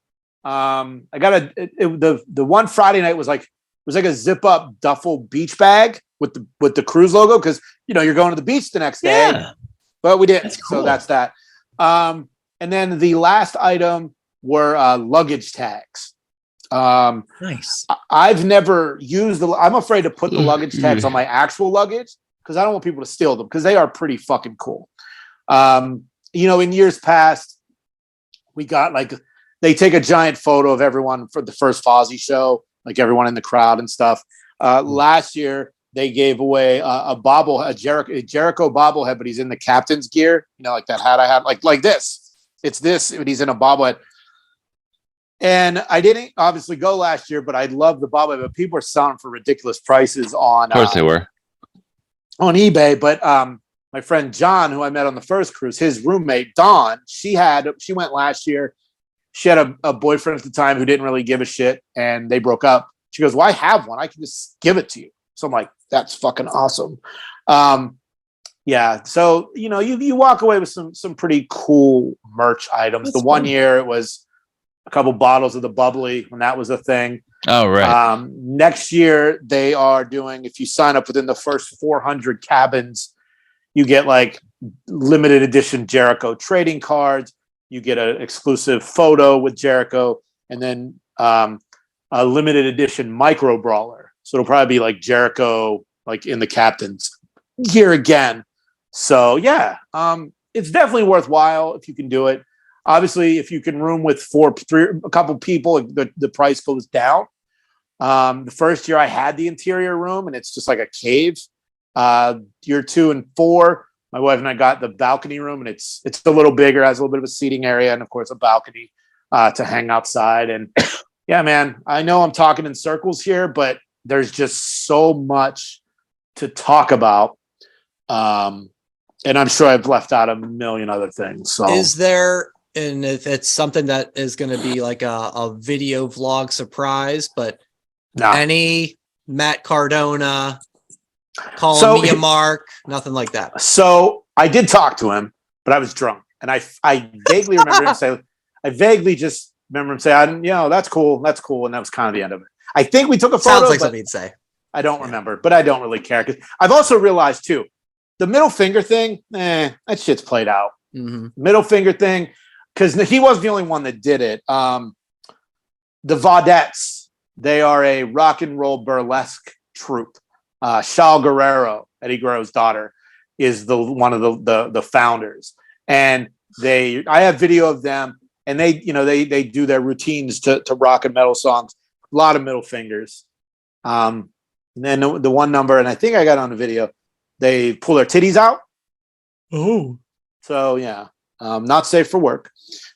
S3: I got the one Friday night was like a zip up duffel beach bag with the cruise logo because you're going to the beach the next day.
S5: Yeah.
S3: But we didn't.
S5: That's cool.
S3: So that's that. And then the last item were luggage tags.
S5: Nice.
S3: I've never used I'm afraid to put the luggage tags on my actual luggage because I don't want people to steal them because they are pretty fucking cool. In years past, we got they take a giant photo of everyone for the first Fozzy show, like everyone in the crowd and stuff. Last year, they gave away a Jericho bobblehead, but he's in the captain's gear, like that hat I had, like this. It's this, but he's in a bobblehead. And I didn't obviously go last year, but I love the bobblehead. But people are selling for ridiculous prices on.
S4: Of course they were
S3: on eBay. But my friend John, who I met on the first cruise, his roommate Dawn, she went last year. She had a boyfriend at the time who didn't really give a shit, and they broke up. She goes, "Well, I have one. I can just give it to you." So I'm like, "That's fucking awesome." Yeah. So you walk away with some pretty cool merch items.
S5: That's
S3: the one
S5: fun.
S3: year it was a couple bottles of the bubbly when that was a thing.
S4: Oh, right.
S3: Next year they are doing, if you sign up within the first 400 cabins, you get limited edition Jericho trading cards. You get an exclusive photo with Jericho, and then a limited edition micro brawler. So it'll probably be Jericho, in the captain's gear again. So yeah, it's definitely worthwhile if you can do it. Obviously, if you can room with a couple people, the price goes down. The first year I had the interior room, and it's just like a cave. Year 2 and 4, my wife and I got the balcony room, and it's a little bigger, has a little bit of a seating area, and of course a balcony to hang outside. And yeah, man, I know I'm talking in circles here, but there's just so much to talk about. And I'm sure I've left out a million other things. So
S2: is there, and if it's something that is going to be like a video vlog surprise, but any Matt Cardona calling me a mark, nothing like that.
S3: So I did talk to him, but I was drunk, and I vaguely remember him say, that's cool, and that was kind of the end of it. I think we took a photo.
S2: Sounds like something he'd say.
S3: I don't remember, but I don't really care because I've also realized too, the middle finger thing, that shit's played out.
S2: Mm-hmm.
S3: Middle finger thing, because he wasn't the only one that did it. The Vaudettes, they are a rock and roll burlesque troupe. Shal Guerrero, Eddie Guerrero's daughter, is one of the founders, and I have video of them, and they do their routines to rock and metal songs. A lot of middle fingers. And then the one number, and I think I got on the video, they pull their titties out.
S2: Oh,
S3: so yeah, not safe for work,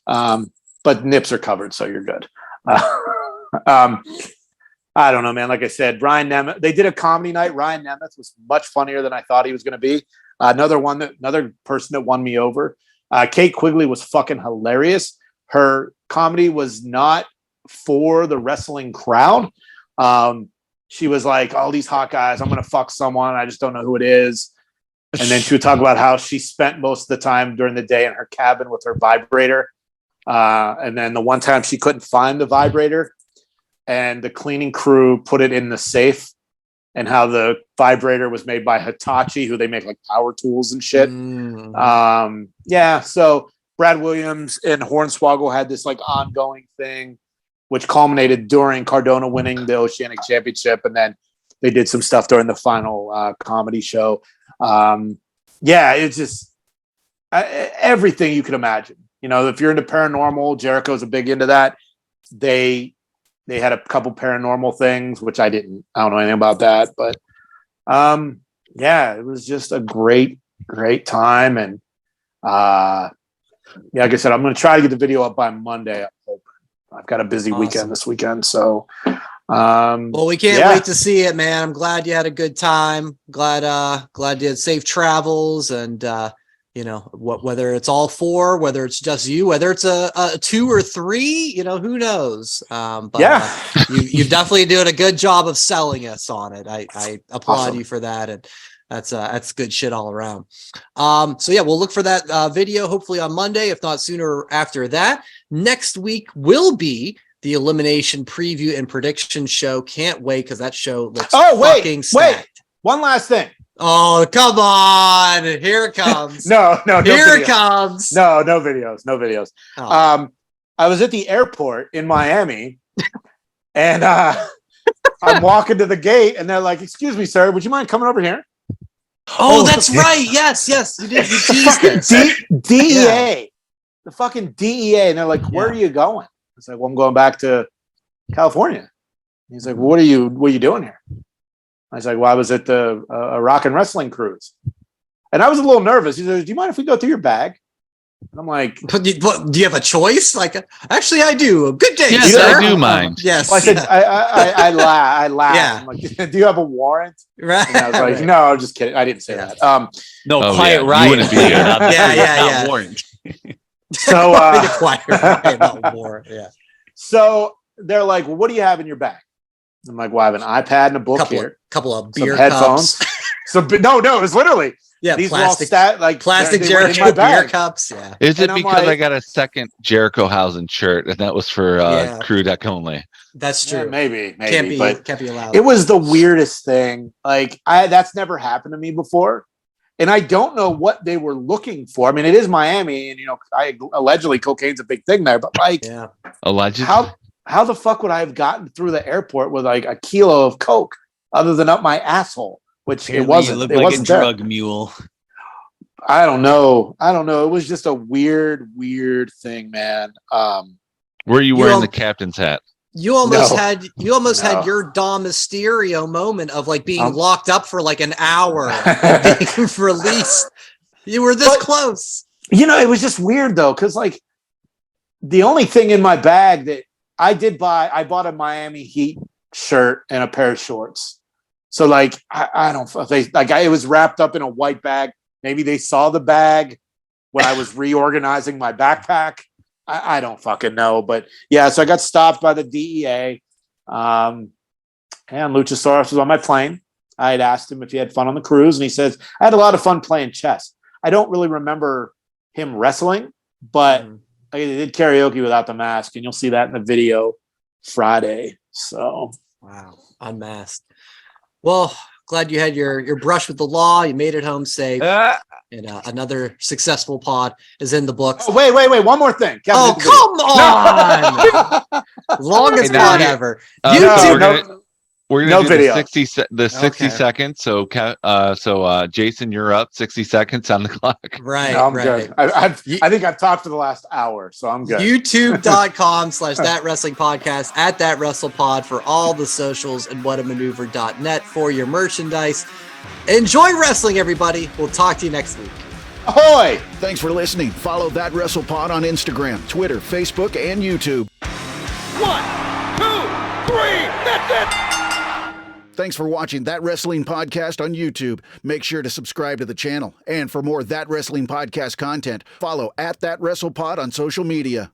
S3: but nips are covered, so you're good. I don't know, man. Like I said, Ryan Nemeth, they did a comedy night. Ryan Nemeth was much funnier than I thought he was going to be. Another person that won me over. Kate Quigley was fucking hilarious. Her comedy was not for the wrestling crowd. She was like, all these hot guys, I'm going to fuck someone. I just don't know who it is. And then she would talk about how she spent most of the time during the day in her cabin with her vibrator. And then the one time she couldn't find the vibrator, and the cleaning crew put it in the safe, and how the vibrator was made by Hitachi, who they make power tools and shit. Yeah. So Brad Williams and Hornswoggle had this ongoing thing, which culminated during Cardona winning the Oceanic Championship. And then they did some stuff during the final comedy show. Yeah, it's just everything you could imagine. If you're into paranormal, Jericho's a big into that. They had a couple paranormal things, which I don't know anything about that, but yeah, it was just a great time. And yeah, like I said, I'm going to try to get the video up by Monday. I'm hoping. I've got a busy weekend this weekend, so
S2: well, we can't wait to see it, man. I'm glad you had a good time. Glad you had safe travels, and whether it's all 4, whether it's just you, whether it's a 2 or 3, who knows? But
S3: yeah,
S2: you've definitely doing a good job of selling us on it. I applaud you for that, and that's good shit all around. So yeah, we'll look for that video hopefully on Monday, if not sooner after that. Next week will be the elimination preview and prediction show. Can't wait, because that show looks fucking stacked.
S3: One last thing.
S2: Oh, come on. Here it comes.
S3: No
S2: Here it comes.
S3: No videos.
S2: Oh.
S3: I was at the airport in Miami, And I'm walking to the gate, and they're like, "Excuse me, sir, would you mind coming over here?"
S2: Oh, that's right. Yes, you did. You teased this.
S3: DEA, the fucking DEA, and they're like, "Where are you going?" I was like, "Well, I'm going back to California." He's like, well, what are you doing here? I was like, well, I was at the rock and wrestling cruise. And I was a little nervous. He said, do you mind if we go through your bag? And I'm like,
S2: do you have a choice? Like, actually, I do. Good day,
S4: yes,
S2: sir.
S4: I do mind.
S2: Yes.
S3: Well, I said, I laughed.
S2: Yeah.
S3: I'm like, do you have a warrant?
S2: Right.
S3: And I was like, no, I'm just kidding. I didn't say that.
S5: Quiet Riot.
S4: You wouldn't be here.
S2: Yeah.
S5: Warrant.
S3: So,
S2: Quiet Riot, not war. Yeah.
S3: So they're like, well, what do you have in your bag? I'm like, well, I have an iPad and a book here.
S2: Couple of beer
S3: some headphones. No, it was literally these
S2: plastic,
S3: were all
S2: plastic Jericho beer cups. Yeah.
S4: Is it
S3: and
S4: because I got a second Jericho Hausen shirt and that was for crew deck only?
S2: That's true.
S3: Yeah, maybe,
S2: can't be allowed.
S3: It was the weirdest thing. Like that's never happened to me before. And I don't know what they were looking for. I mean, it is Miami, and allegedly cocaine's a big thing there. But
S4: allegedly,
S3: how the fuck would I have gotten through the airport with like a kilo of coke other than up my asshole? Which
S5: Apparently
S3: it wasn't.
S5: You look
S3: it
S5: like
S3: wasn't
S5: a
S3: there.
S5: drug mule.
S3: I don't know. It was just a weird thing, man.
S4: Were you wearing the captain's hat?
S2: You almost had your Dom Mysterio moment of like being locked up for like an hour and being released. You were this close.
S3: It was just weird though, because like the only thing in my bag that I bought a Miami Heat shirt and a pair of shorts. So like I don't it was wrapped up in a white bag. Maybe they saw the bag when I was reorganizing my backpack. I don't fucking know, but yeah. So I got stopped by the DEA, and Luchasaurus was on my plane. I had asked him if he had fun on the cruise, and he says I had a lot of fun playing chess. I don't really remember him wrestling, but I did karaoke without the mask, and you'll see that in the video Friday. So
S2: wow, unmasked. Well, glad you had your brush with the law. You made it home safe. And another successful pod is in the books.
S3: Oh, wait. One more thing.
S2: Kevin, come on. Longest pod ever.
S4: We're gonna do video. The 60 seconds. So Jason, you're up. 60 seconds on the clock.
S2: Right.
S3: No, I'm good. I think I've talked for the last hour, so I'm good.
S2: YouTube.com/thatwrestlingpodcast at thatwrestlepod for all the socials and whatamaneuver.net for your merchandise. Enjoy wrestling, everybody. We'll talk to you next week.
S3: Ahoy!
S6: Thanks for listening. Follow That WrestlePod on Instagram, Twitter, Facebook, and YouTube.
S1: 1, 2, 3, that's it!
S6: Thanks for watching That Wrestling Podcast on YouTube. Make sure to subscribe to the channel. And for more That Wrestling Podcast content, follow @ThatWrestlePod on social media.